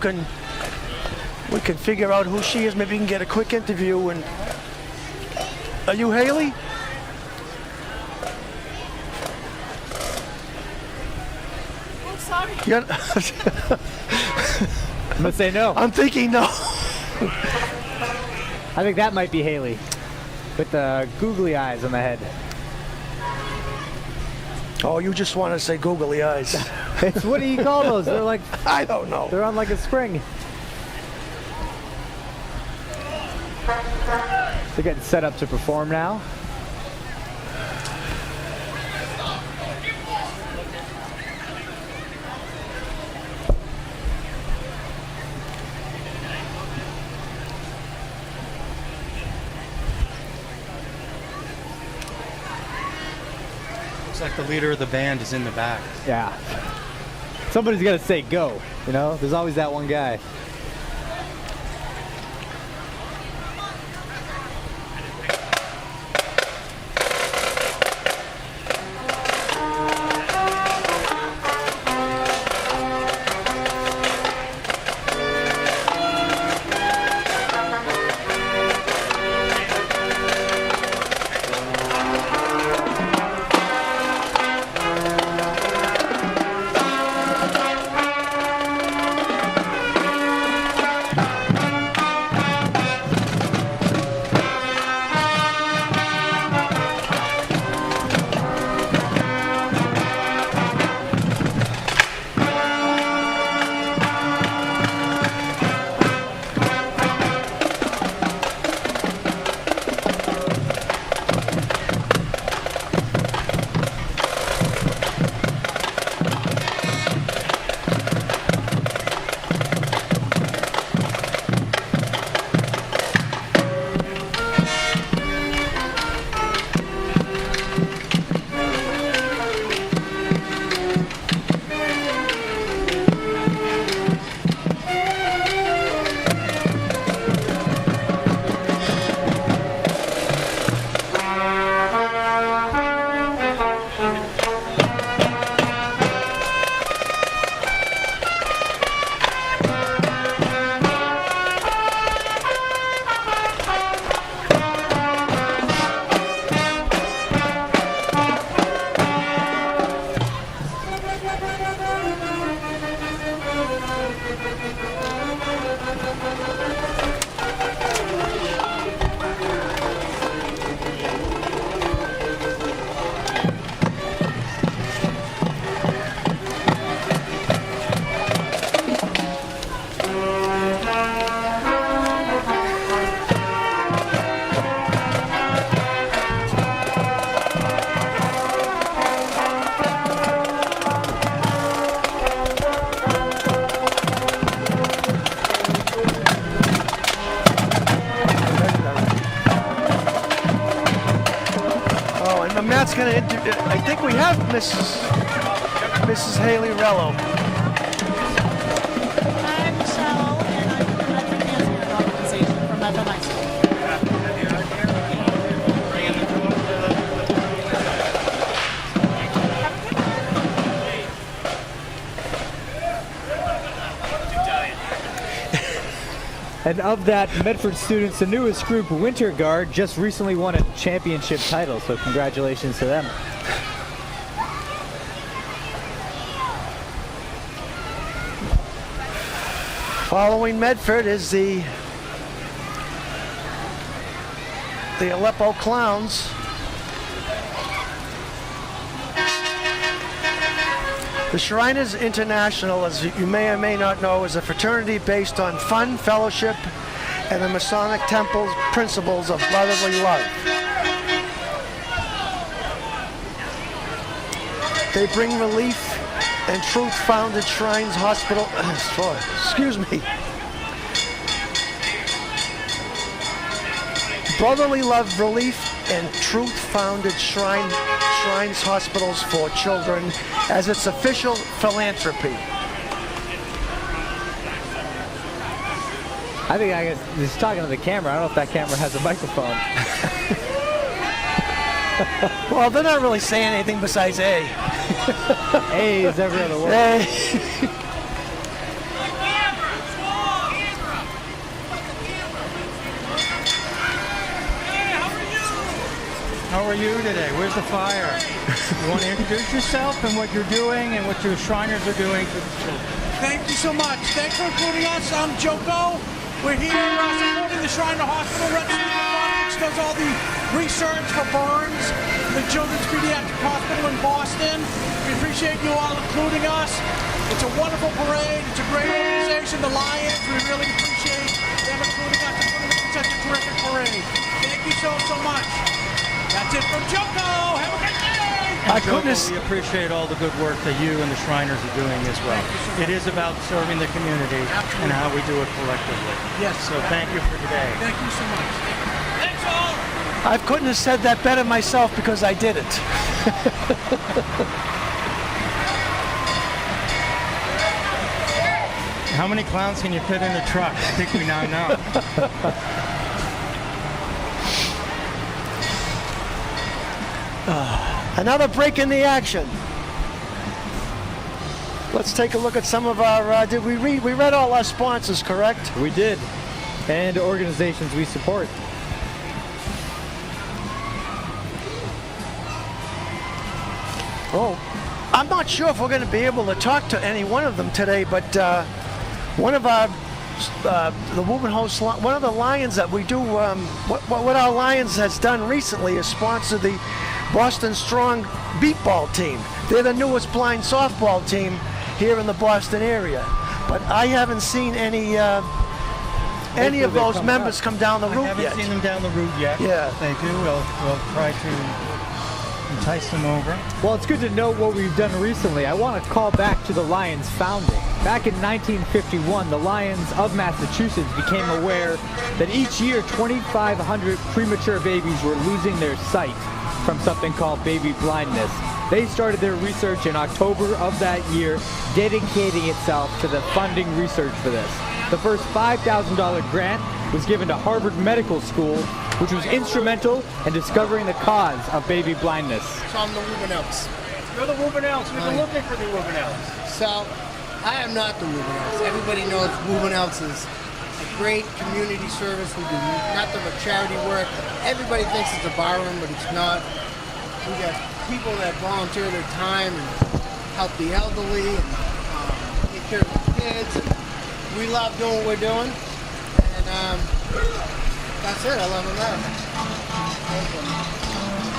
can figure out who she is. Maybe we can get a quick interview. And are you Haley? Oh, sorry. You're I'm gonna say no. I'm thinking no. I think that might be Haley, with the googly eyes on the head. Oh, you just want to say googly eyes. It's, what do you call those? They're like, I don't know. they're on like a spring. They're getting set up to perform now. Looks like the leader of the band is in the back. Yeah. Somebody's got to say go, you know? There's always that one guy. Matt's going to interview. I think we have Mrs. Haley Rello. I'm Michelle, and I'm with the Medford Cancer Organization from Medford High School. And of that Medford students, the newest group, Winter Guard, just recently won a championship title, so congratulations to them. Following Medford is the Aleppo Clowns. The Shriners International, as you may or may not know, is a fraternity based on fun, fellowship, and the Masonic Temple's principles of brotherly love. They bring relief and Truth Founded Shrines Hospital. Excuse me. Brotherly Love Relief and Truth Founded Shrines Hospitals for Children as its official philanthropy. I think he's talking to the camera. I don't know if that camera has a microphone. Well, they're not really saying anything besides A. A is every other word. A. How are you today? Where's the fire? You want to introduce yourself and what you're doing and what your Shriners are doing for the children? Thank you so much. Thanks for including us. I'm Joko. We're here supporting the Shriner Hospital. Which does all the research for burns, the Children's Pediatric Hospital in Boston. We appreciate you all including us. It's a wonderful parade. It's a great organization, the Lions. We really appreciate them including us and putting on such a terrific parade. Thank you so much. That's it from Joko. Have a great day. We appreciate all the good work that you and the Shriners are doing as well. It is about serving the community and how we do it collectively. Yes. So thank you for today. Thank you so much. Thanks all. I couldn't have said that better myself because I did it. How many clowns can you fit in a truck? I think we now know. Another break in the action. Let's take a look at some of our. We read all our sponsors, correct? We did, and organizations we support. Oh, I'm not sure if we're going to be able to talk to any one of them today, but one of our the Woburn host, one of the Lions that we do, what our Lions has done recently is sponsor the Boston Strong Beatball team. They're the newest blind softball team here in the Boston area. But I haven't seen any of those members come down the route yet. I haven't seen them down the route yet. Yeah. If they do, we'll try to entice them over. Well, it's good to know what we've done recently. I want to call back to the Lions founding. Back in 1951, the Lions of Massachusetts became aware that each year 2,500 premature babies were losing their sight from something called baby blindness. They started their research in October of that year, dedicating itself to the funding research for this. The first $5,000 grant was given to Harvard Medical School, which was instrumental in discovering the cause of baby blindness. So I'm the Woburn Elks. You're the Woburn Elks. We've been looking for the Woburn Elks. So I am not the Woburn Elks. Everybody knows Woburn Elks is a great community service. We do nothing but charity work. Everybody thinks it's a barroom, but it's not. We got people that volunteer their time and help the elderly and take care of the kids. We love doing what we're doing, and that's it. I love it.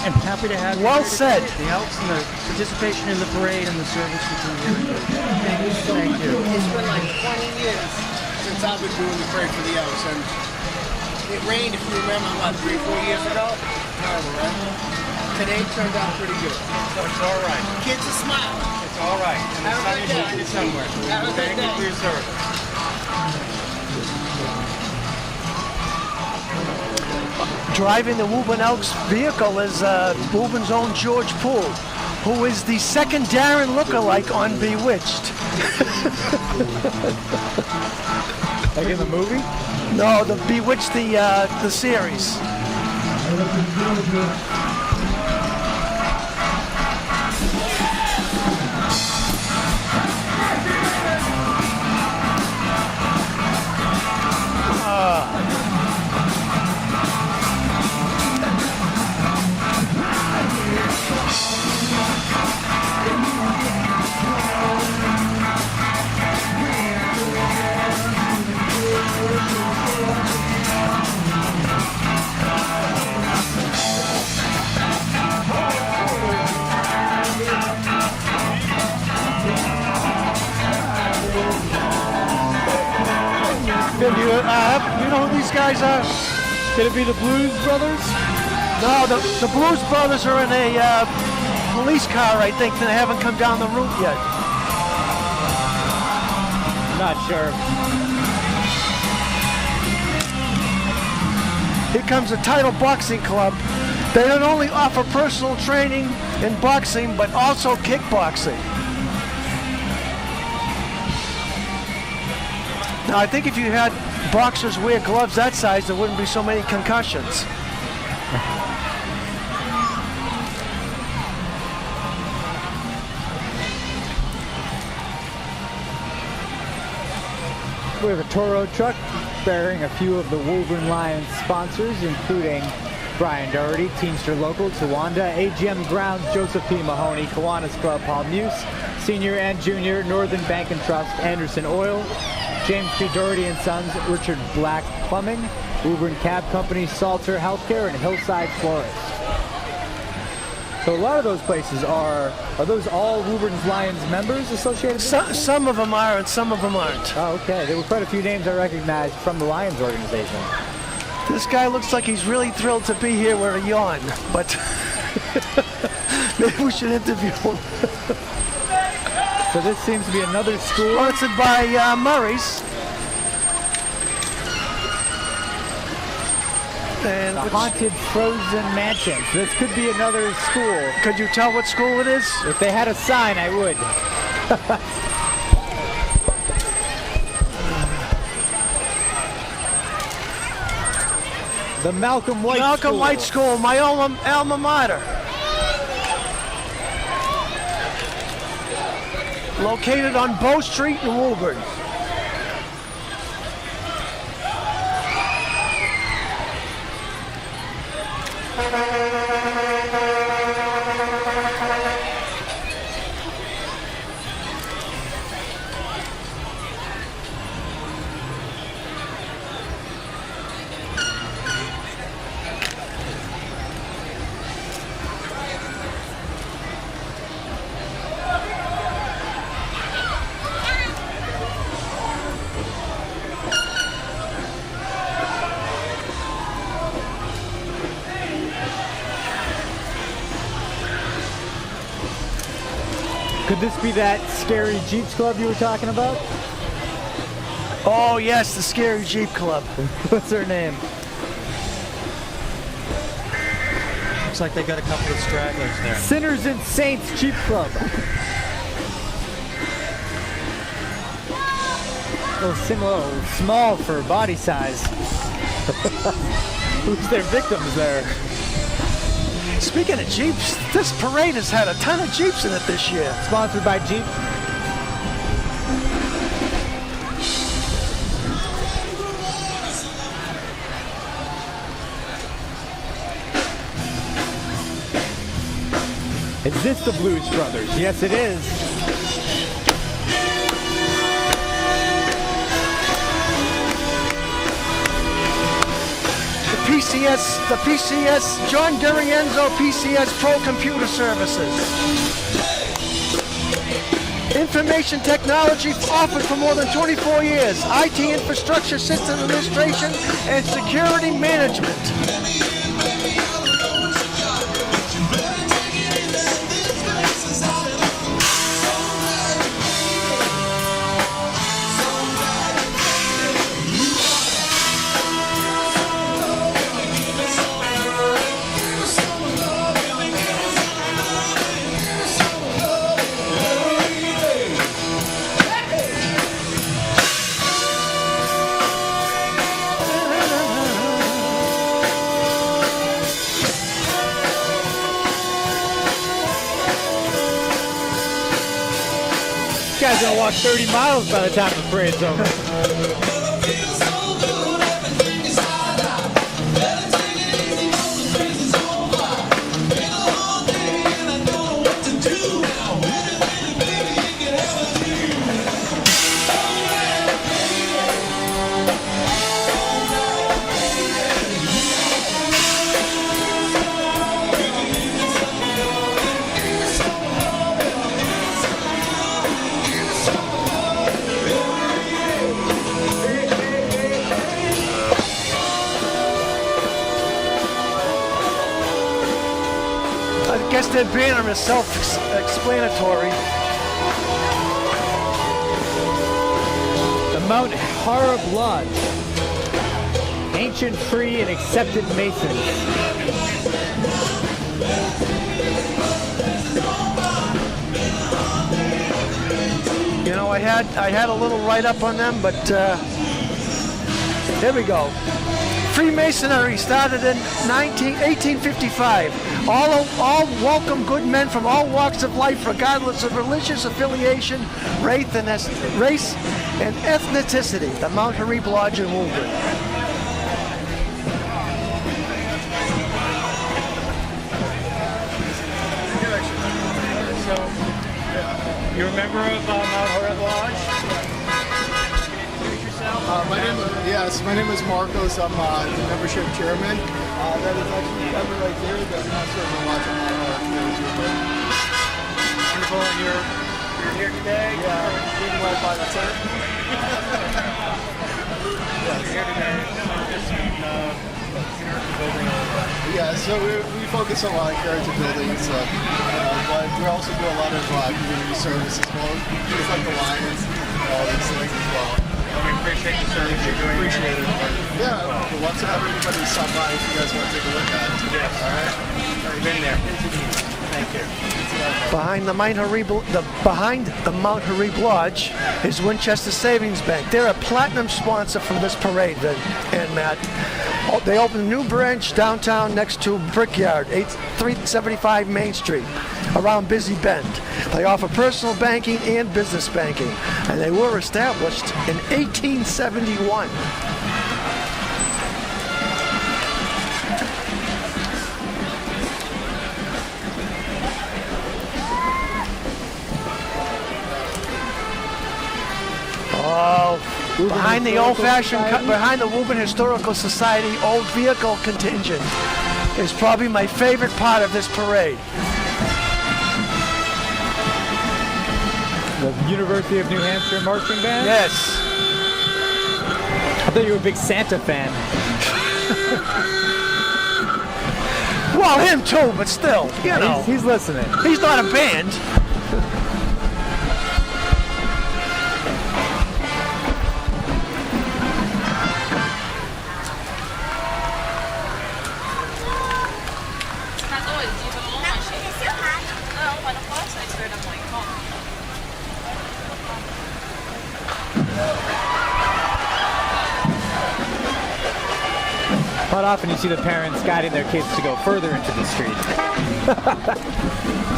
And happy to have you. Well said. The Elks and the participation in the parade and the service we do here. Thank you. It's been like 20 years since I've been doing the parade for the Elks, and it rained, if you remember, what, 3-4 years ago? Terrible, right? Today turned out pretty good. So it's all right. Kids are smiling. It's all right. And the sun is shining somewhere. Have a good Thank you day. for your service. Driving the Woburn Elks vehicle is Woburn's own George Poole, who is the second Darren lookalike on Bewitched. Like in the movie? No, the Bewitched, the series. You know who these guys are? Could it be the Blues Brothers? No, the Blues Brothers are in a police car, I think, and they haven't come down the route yet. not sure. Here comes the Title Boxing Club. They don't only offer personal training in boxing, but also kickboxing. Now, I think if you had boxers wear gloves that size, there wouldn't be so many concussions. We have a Toro truck bearing a few of the Woburn Lions sponsors, including Brian Doherty, Teamster Local, Towanda, AGM Grounds, Joseph P. Mahoney, Kiwanis Club, Paul Muse, Senior and Junior, Northern Bank and Trust, Anderson Oil, James P. Doherty and Sons, Richard Black Plumbing, Woburn Cab Company, Salter Healthcare, and Hillside Florist. So a lot of those places are those all Woburn's Lions members associated with them? Some of them are and some of them aren't. Oh, okay. There were quite a few names I recognized from the Lions organization. This guy looks like he's really thrilled to be here with a yawn, but maybe we should interview him. So this seems to be another school. Sponsored by Murray's. And the Haunted Frozen Mansion. So this could be another school. Could you tell what school it is? If they had a sign, I would. The Malcolm White School. Malcolm White School, my alma mater. Located on Bow Street in Woburn. Could this be that Scary Jeeps Club you were talking about? Oh yes, the Scary Jeep Club. What's their name? Looks like they got a couple of stragglers there. Sinners and Saints Jeep Club. A little small for body size. Who's their victims there? Speaking of Jeeps, this parade has had a ton of Jeeps in it this year. Sponsored by Jeep. Is this the Blues Brothers? Yes, it is. The PCS, John Durienzo PCS Pro Computer Services. Information technology offered for more than 24 years. IT infrastructure, system administration, and security management. This guy's gonna walk 30 miles by the time the parade's over. I guess their banner is self-explanatory. Mount Horeb Lodge. Ancient, free, and accepted Masons. You know, I had a little write-up on them, but here we go. Freemasonry started in 1855. All welcome good men from all walks of life, regardless of religious affiliation, race, and ethnicity. The Mount Horeb Lodge in Woburn. So, you're a member of Mount Horeb Lodge? My name is Marcos. I'm the membership chairman. That is actually Kevin right there. That's not serving a lodge on my Wonderful. And you're here today? Yeah, being led by the tent. You're here today. Yeah, so we focus on a lot of character building and stuff, but we also do a lot of community service as well, things like the Lions, all these things as well. We appreciate the service you're doing. Appreciate it. Yeah, we'd love to have everybody stop by if you guys want to take a look at it. Yes. All right. You've been there. Thank you. Behind the Mount Horeb Lodge is Winchester Savings Bank. They're a platinum sponsor from this parade, and Matt. They opened a new branch downtown next to Brickyard, 375 Main Street, around Busy Bend. They offer personal banking and business banking, and they were established in 1871. Oh, behind the behind the Woburn Historical Society old vehicle contingent is probably my favorite part of this parade. The University of New Hampshire marching band? Yes. I thought you were a big Santa fan. Well, him too, but still, you know. He's listening. He's not a band. Quite often you see the parents guiding their kids to go further into the street.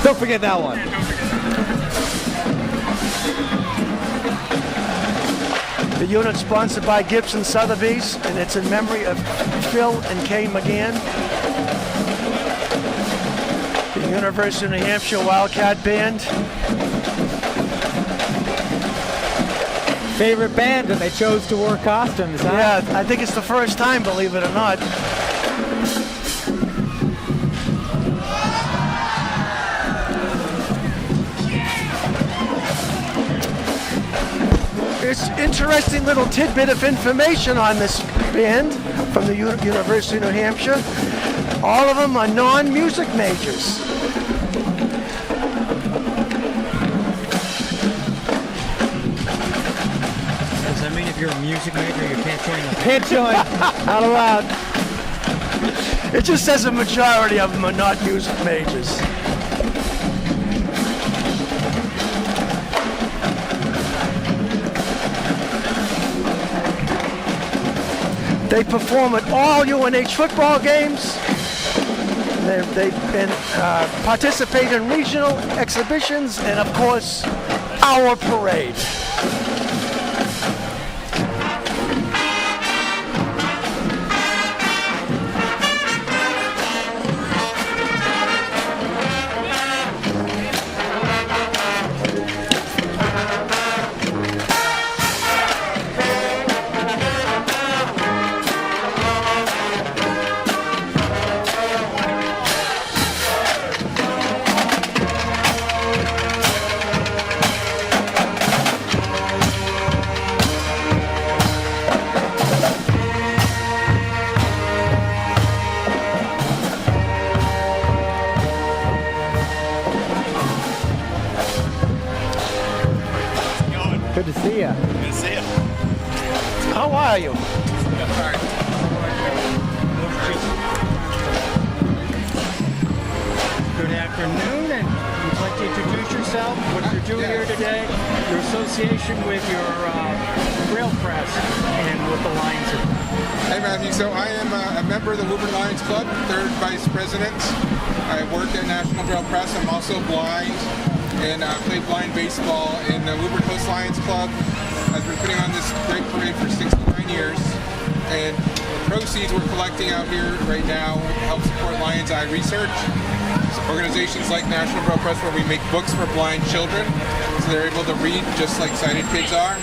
Don't forget that one. The unit sponsored by Gibson Sotheby's, and it's in memory of Phil and Kay McGann. The University of New Hampshire Wildcat Band. Favorite band, and they chose to wear costumes, huh? Yeah, I think it's the first time, believe it or not. It's interesting little tidbit of information on this band from the University of New Hampshire. All of them are non-music majors. Does that mean if you're a music major, you can't join the Can't join. Not allowed. It just says a majority of them are not music majors. They perform at all UNH football games. They participate in regional exhibitions and, of course, our parade. Good to see you. Good to see you. are you? Good afternoon, and would you like to introduce yourself, what you're doing here today, your association with your rail press, and what the Lions are. Hey Matthew, so I am a member of the Woburn Lions Club, third vice president. I work at National Rail Press. I'm also blind and played blind baseball in the Woburn Coast Lions Club. I've been putting on this great parade for 69 years, and the proceeds we're collecting out here right now help support Lions Eye Research. Organizations like National Rail Press, where we make books for blind children so they're able to read just like sighted kids are.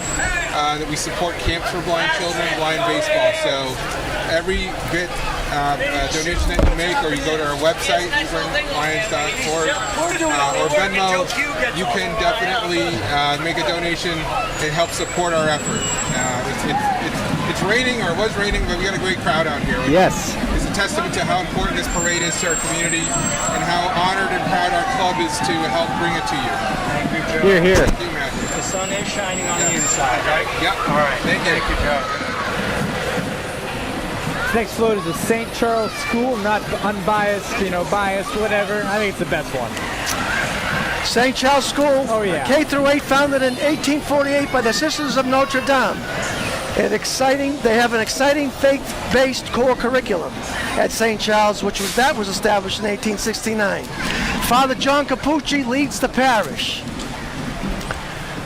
That we support camps for blind children, blind baseball. So every bit donation that you make, or you go to our website, lions.org, or Venmo, you can definitely make a donation and help support our effort. It's raining, or it was raining, but we got a great crowd out here. Yes. It's a testament to how important this parade is to our community and how honored and proud our club is to help bring it to you. Thank you, Joe. Here, here. Thank you, Matthew. The sun is shining on the inside, right? Yep. All right. Thank you. Thank you, Joe. This next float is the St. Charles School. Not unbiased, biased, whatever. I think it's the best one. St. Charles School, Oh, yeah. K through 8, founded in 1848 by the Sisters of Notre Dame. They have an exciting faith-based core curriculum at St. Charles, which was established in 1869. Father John Capucci leads the parish.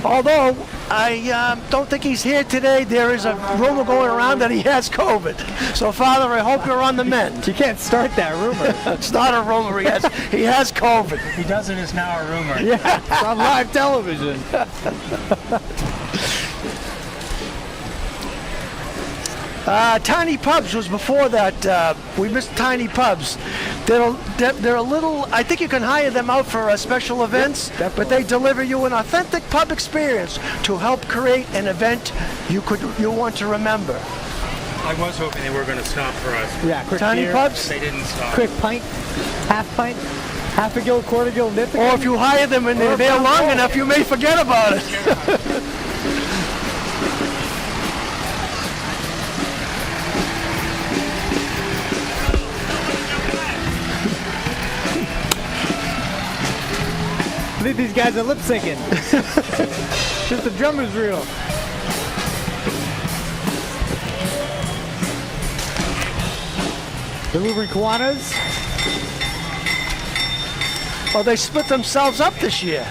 Although I don't think he's here today, there is a rumor going around that he has COVID. So, Father, I hope you're on the mend. You can't start that rumor. It's not a rumor. He has COVID. He doesn't is now a rumor. Yeah, it's on live television. Tiny Pubs was before that. We missed Tiny Pubs. They're a little, I think you can hire them out for special events, but they deliver you an authentic pub experience to help create an event you want to remember. I was hoping they were going to stop for us. Yeah, quick Tiny beer, Pubs? They didn't stop. quick pint, half a gill, quarter gill, nip. Or if you hire them and they're there long enough, you may forget about it. I think these guys are lip syncing. Just the drummer's reel. The Woburn Kiwanis. Oh, they split themselves up this year.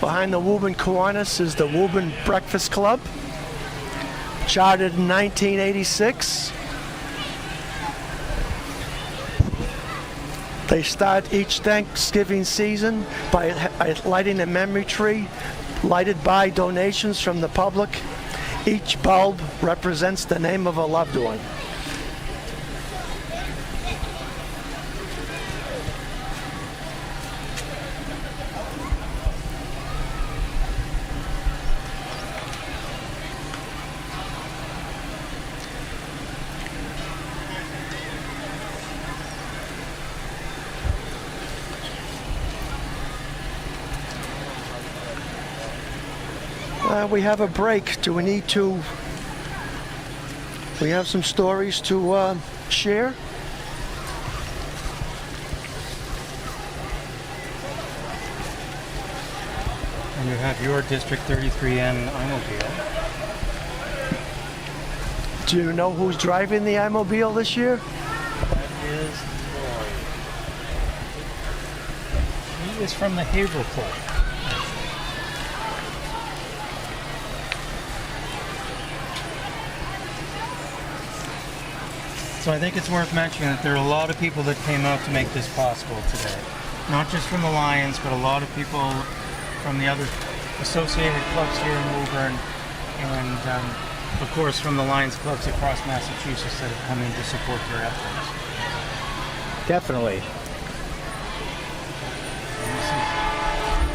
Behind the Woburn Kiwanis is the Woburn Breakfast Club, chartered in 1986. They start each Thanksgiving season by lighting a memory tree, lighted by donations from the public. Each bulb represents the name of a loved one. We have a break. Do we need to? We have some stories to share. And you have your District 33N automobile. Do you know who's driving the iMobile this year? That is Roy. He is from the Haverhill Club. So I think it's worth mentioning that there are a lot of people that came out to make this possible today. Not just from the Lions, but a lot of people from the other associated clubs here in Woburn, and of course from the Lions clubs across Massachusetts that have come in to support their efforts. Definitely.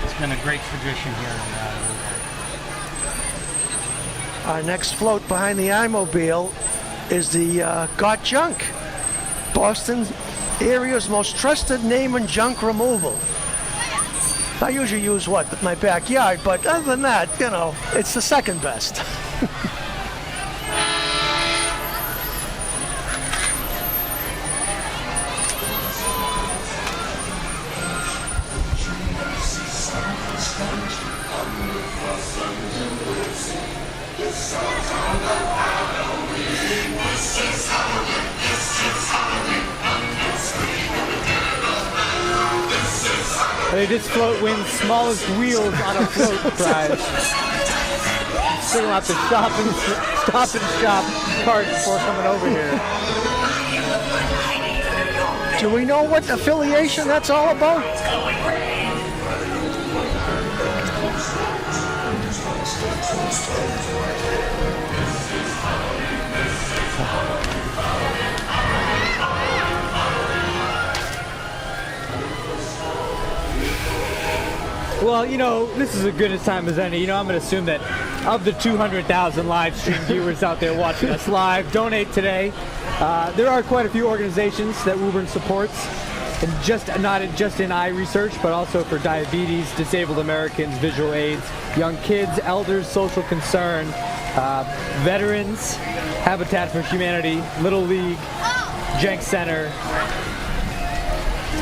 It's been a great tradition here in Woburn. Our next float behind the iMobile is the Got Junk, Boston area's most trusted name in junk removal. I usually use my backyard, but other than that, you know, it's the second best. This float wins smallest wheels on a float prize. Still have to stop and shop cart before coming over here. Do we know what affiliation that's all about? Well, you know, this is as good a time as any. You know, I'm going to assume that of the 200,000 live stream viewers out there watching us live, donate today. There are quite a few organizations that Woburn supports, and not just in eye research, but also for diabetes, disabled Americans, visual aids, young kids, elders, social concern, veterans, Habitat for Humanity, Little League, Jenks Center,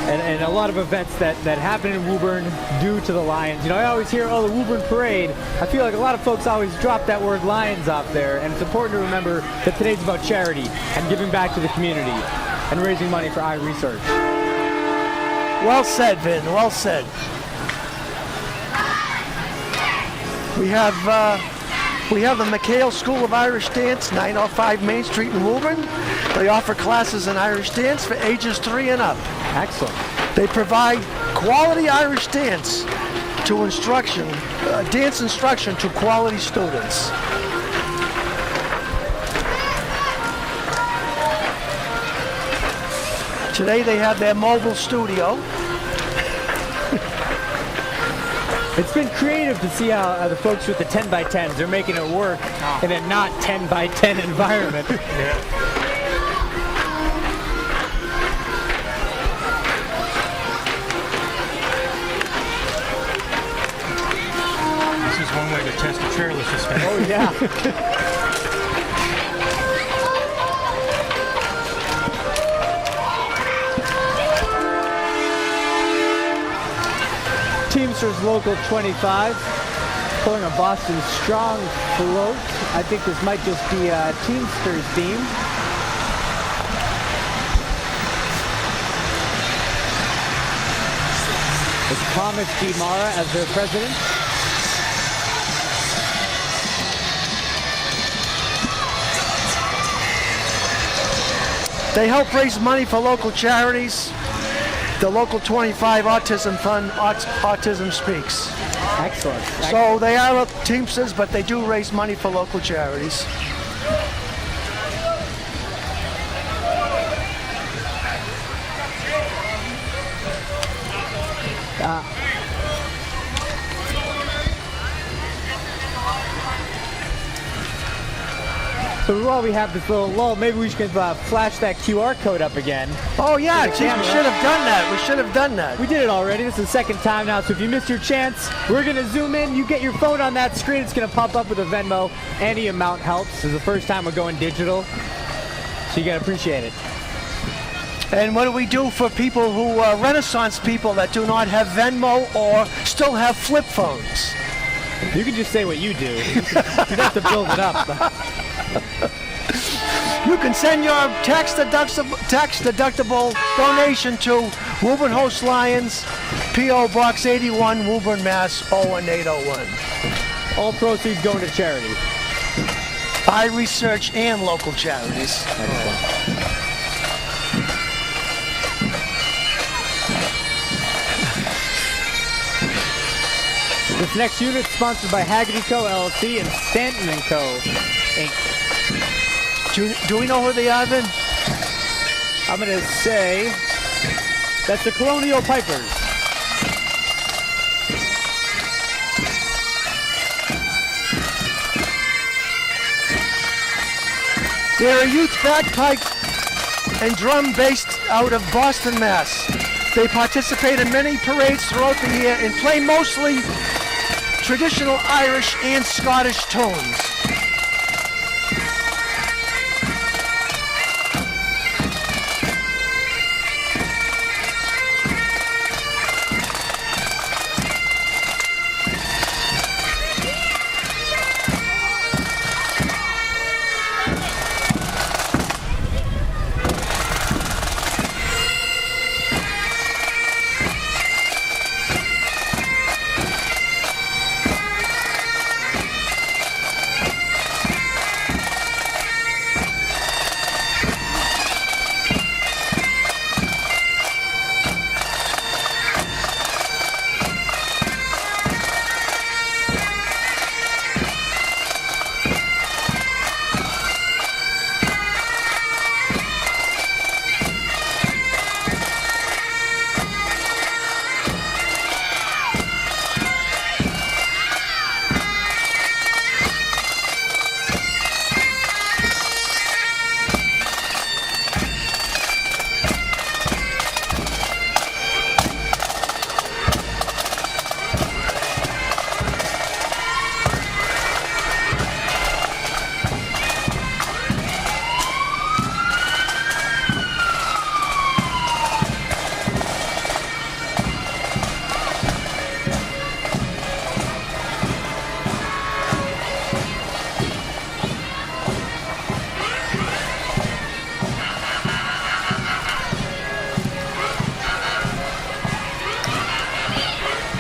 and a lot of events that happen in Woburn due to the Lions. You know, I always hear, oh, the Woburn Parade. I feel like a lot of folks always drop that word Lions off there, and it's important to remember that today's about charity and giving back to the community and raising money for eye research. Well said, Vin, well said. We have the McHale School of Irish Dance, 905 Main Street in Woburn. They offer classes in Irish dance for ages 3 and up. Excellent. They provide quality Irish dance instruction to quality students. Today they have their mobile studio. It's been creative to see how the folks with the 10x10s are making it work in a not 10x10 environment. This is one way to test a chairlift suspension. Oh, yeah. Teamsters Local 25 pulling a Boston Strong float. I think this might just be a Teamsters theme. It's Thomas D. Mara as their president. They help raise money for local charities. The Local 25 Autism Fund, Autism Speaks. Excellent. So they are Teamsters, but they do raise money for local charities. So while we have this little lull, maybe we should flash that QR code up again. Oh yeah, we should have done that. We should have done that. We did it already. This is the second time now, so if you missed your chance, we're going to zoom in. You get your phone on that screen. It's going to pop up with a Venmo. Any amount helps. This is the first time we're going digital, so you got to appreciate it. And what do we do for people who are Renaissance people that do not have Venmo or still have flip phones? You can just say what you do. You have to build it up. You can send your tax deductible donation to Woburn Host Lions, P.O. Box 81, Woburn, Mass. 01801. All proceeds going to charity. Eye research and local charities. This next unit is sponsored by Haggerty Co. LLC and Stanton & Co. Inc. Do we know who they are, then? I'm going to say that's the Colonial Pipers. They're a youth bagpipe and drum based out of Boston, Mass. They participate in many parades throughout the year and play mostly traditional Irish and Scottish tones.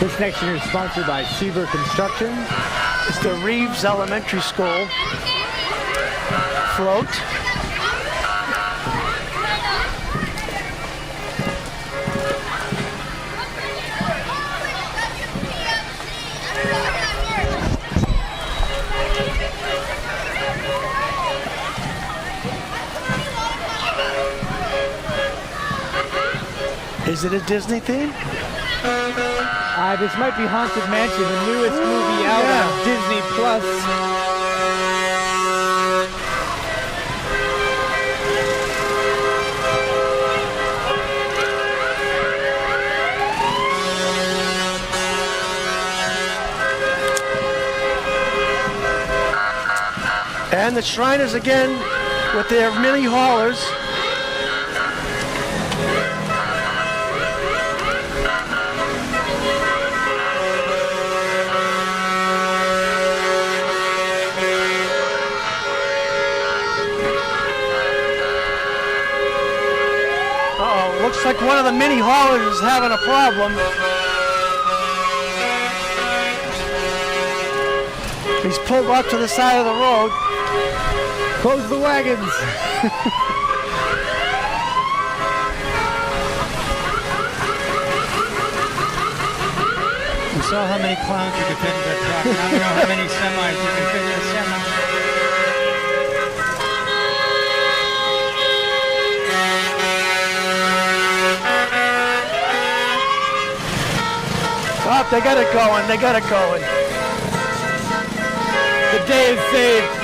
This next unit is sponsored by Seaver Construction. It's the Reeves Elementary School float. Is it a Disney theme? This might be Haunted Mansion, the newest movie out on Disney Plus. And the Shriners again with their mini haulers. Looks like one of the mini haulers is having a problem. He's pulled off to the side of the road. Close the wagons. You saw how many clowns you could fit in that truck. I don't know how many semis you can fit in a semi. Oh, they got it going. They got it going. The day is saved.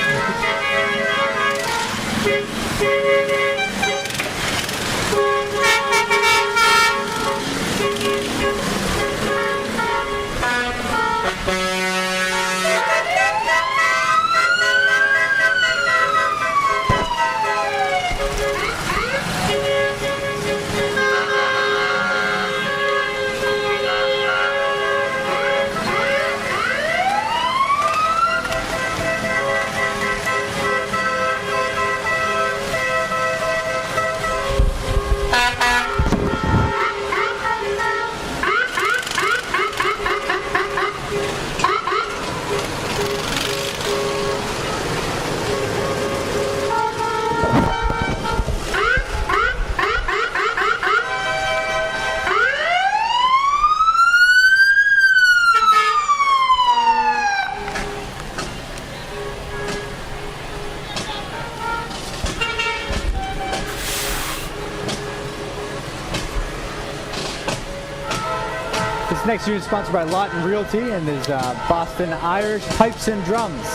This next unit is sponsored by Lawton Realty and is Boston Irish Pipes and Drums.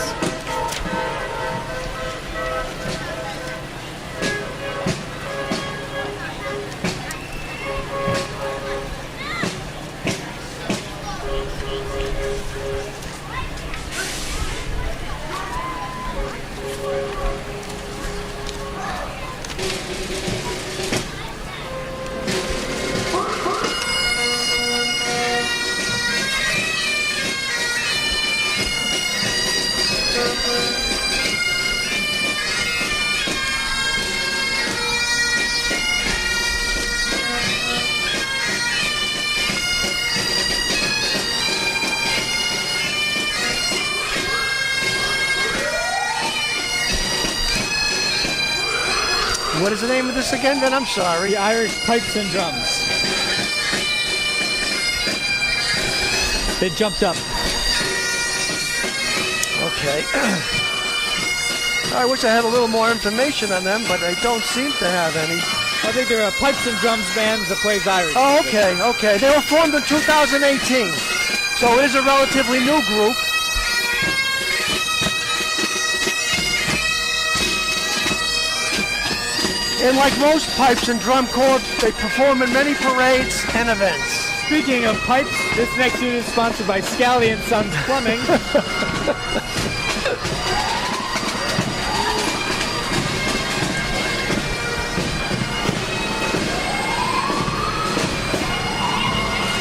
What is the name of this again, then? I'm sorry. The Irish Pipes and Drums. They jumped up. Okay. I wish I had a little more information on them, but I don't seem to have any. I think they're a pipes and drums band that plays Irish. Oh, okay, okay. They were formed in 2018, so it is a relatively new group. And like most pipes and drum corps, they perform in many parades and events. Speaking of pipes, this next unit is sponsored by Scally and Sons Plumbing.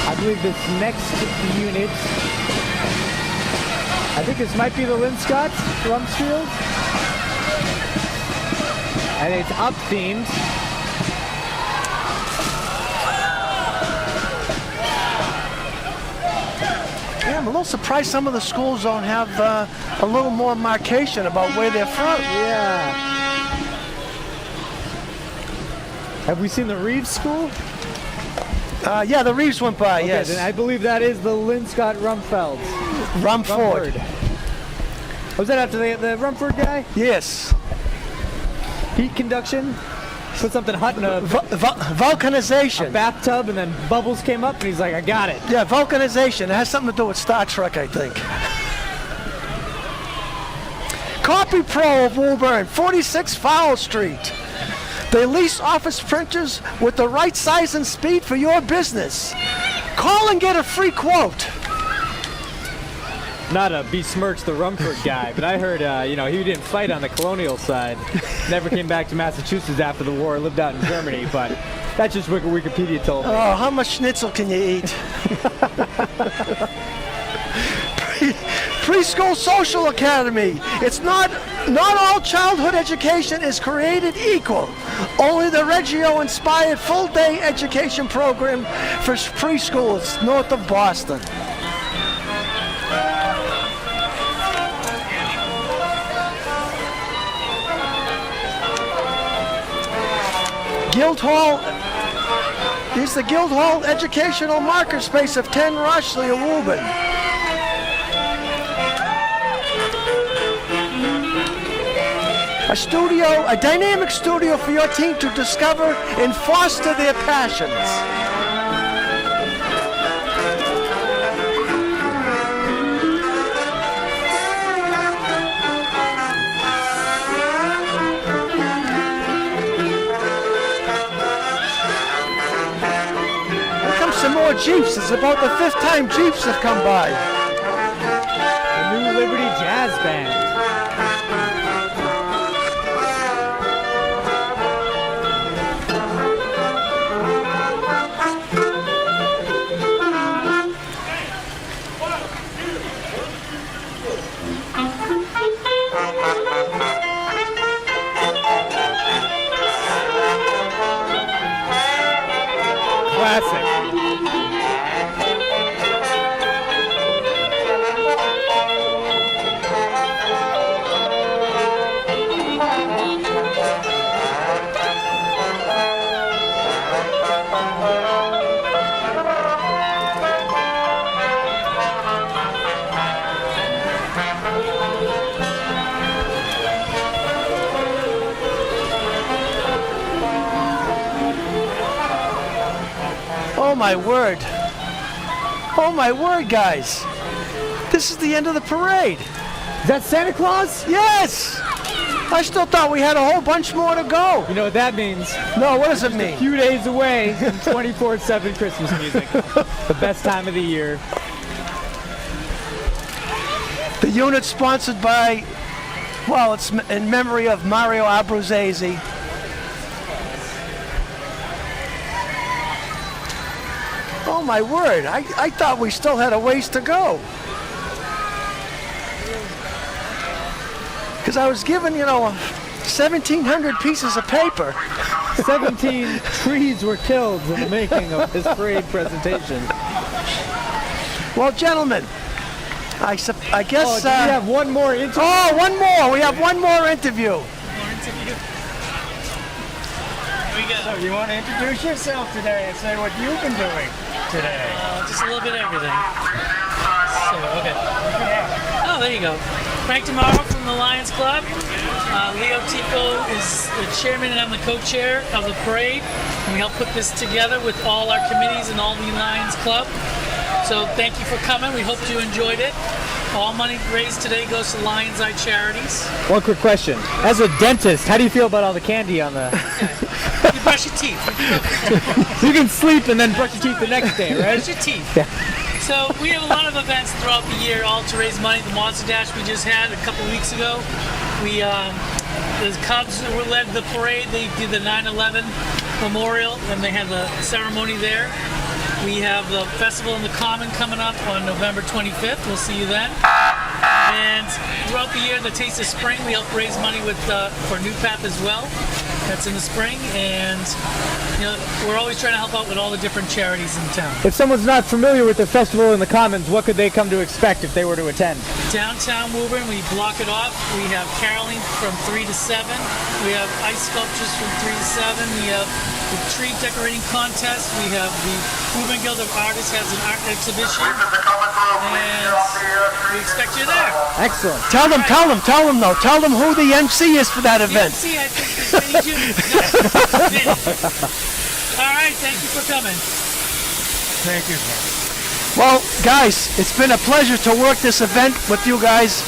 I believe this next unit, I think this might be the Lynn Scott Rumsfield. And it's up themed. Yeah, I'm a little surprised some of the schools don't have a little more marcation about where they're from. Yeah. Have we seen the Reeves School? Yeah, the Reeves went by, okay, yes. Then I believe that is the Lynn Scott Rumfeld. Rumford. Was that after the Rumford guy? Yes. Heat conduction. Put something hot in a vulcanization. A bathtub, and then bubbles came up, and he's like, I got it. Yeah, vulcanization. It has something to do with Star Trek, I think. Copy Pro of Woburn, 46 Fowle Street. They lease office printers with the right size and speed for your business. Call and get a free quote. Not to besmirch the Rumford guy, but I heard, he didn't fight on the colonial side. Never came back to Massachusetts after the war, lived out in Germany, but that's just what Wikipedia told me. Oh, how much schnitzel can you eat? Preschool Social Academy. It's not all childhood education is created equal. Only the Reggio-inspired full-day education program for preschools north of Boston. Guildhall is the Guildhall Educational Marker Space of 10 Rochley of Woburn. A dynamic studio for your team to discover and foster their passions. Some more Jeeps. It's about the 5th time Jeeps have come by. The New Liberty Jazz Band. Classic. Oh my word. Oh my word, guys. This is the end of the parade. Is that Santa Claus? Yes! I still thought we had a whole bunch more to go. You know what that means? No, what does it mean? A few days away from 24/7 Christmas music. The best time of the year. The unit sponsored by, well, it's in memory of Mario Abruzzese. Oh my word, I thought we still had a ways to go. Because I was given, 1,700 pieces of paper. 17 trees were killed in the making of this parade presentation. Well, gentlemen, I guess... Oh, do we have one more interview? Oh, one more. We have one more interview. So you want to introduce yourself today and say what you've been doing today? Just a little bit of everything. So, okay. Oh, there you go. Frank Tomorrow from the Lions Club. Leo Tico is the chairman and I'm the co-chair of the parade. And we help put this together with all our committees and all the Lions Club. So thank you for coming. We hope you enjoyed it. All money raised today goes to Lions Eye Charities. One quick question. As a dentist, how do you feel about all the candy on the... You brush your teeth. You can sleep and then brush your teeth the next day, right? Brush your teeth. Yeah. So we have a lot of events throughout the year, all to raise money. The Monster Dash we just had a couple weeks ago. The Cubs were led the parade. They did the 9/11 memorial, and they had the ceremony there. We have the festival in the Common coming up on November 25th. We'll see you then. And throughout the year, the Taste of Spring, we help raise money for New Path as well. That's in the spring, and we're always trying to help out with all the different charities in town. If someone's not familiar with the festival in the Commons, what could they come to expect if they were to attend? Downtown Woburn, we block it off. We have caroling from 3 to 7. We have ice sculptures from 3 to 7. We have the tree decorating contest. We have the Woburn Guild of Artists has an art exhibition. And we expect you there. Excellent. Tell them who the MC is for that event. The MC, I think, is Vinny Jr. All right, thank you for coming. Thank you. Well, guys, it's been a pleasure to work this event with you guys.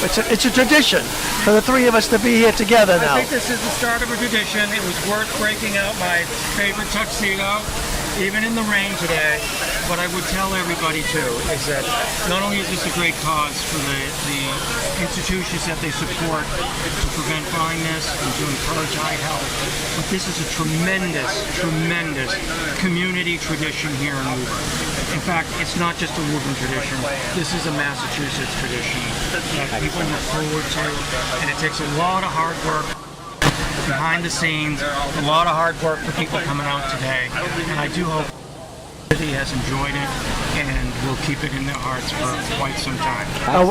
It's a tradition for the three of us to be here together now. I think this is the start of a tradition. It was worth breaking out my favorite tuxedo, even in the rain today. What I would tell everybody too is that not only is this a great cause for the institutions that they support to prevent blindness and to encourage eye health, but this is a tremendous community tradition here in Woburn. In fact, it's not just a Woburn tradition. This is a Massachusetts tradition that people look forward to, and it takes a lot of hard work behind the scenes, a lot of hard work for people coming out today, and I do hope he has enjoyed it and will keep it in their hearts for quite some time.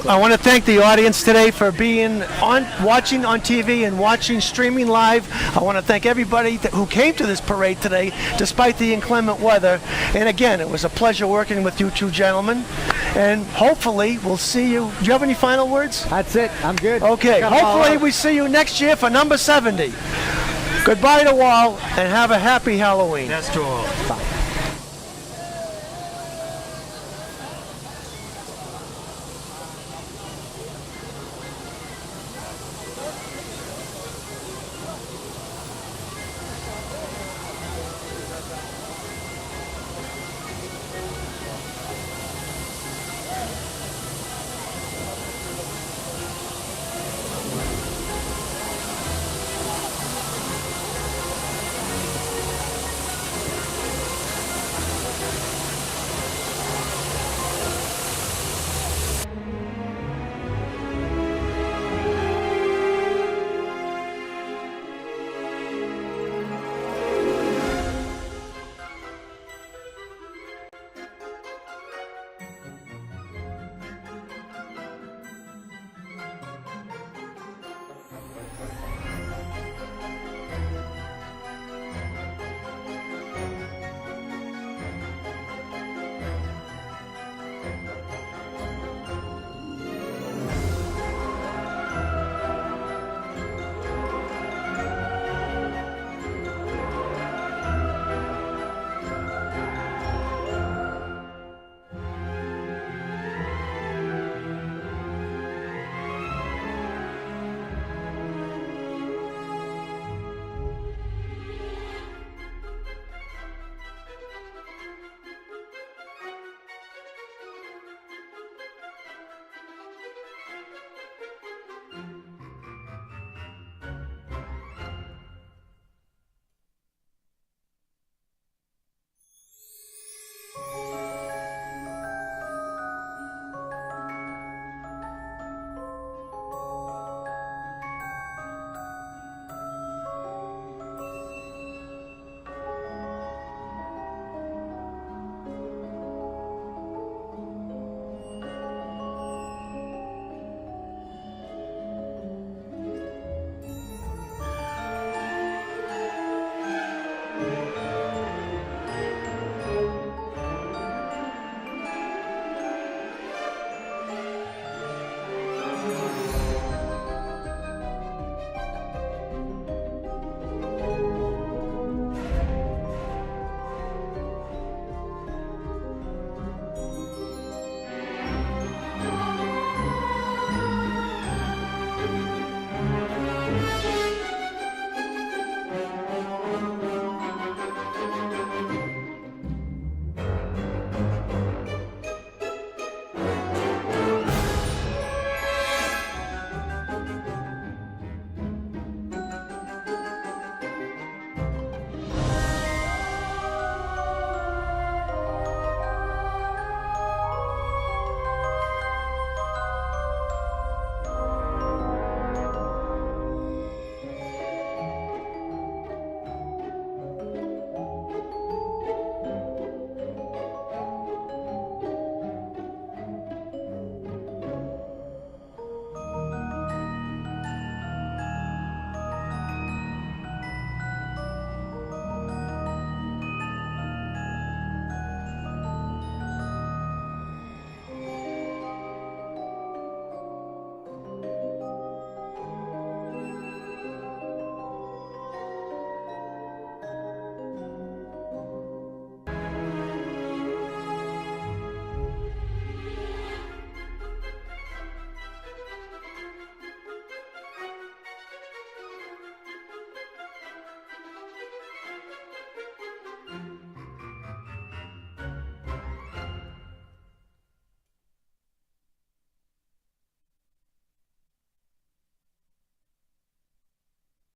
I want to thank the audience today for being watching on TV and watching streaming live. I want to thank everybody who came to this parade today despite the inclement weather. And again, it was a pleasure working with you two gentlemen. And hopefully we'll see you. Do you have any final words? That's it. I'm good. Okay. Hopefully we see you next year for number 70. Goodbye to all and have a happy Halloween. That's to all. Bye.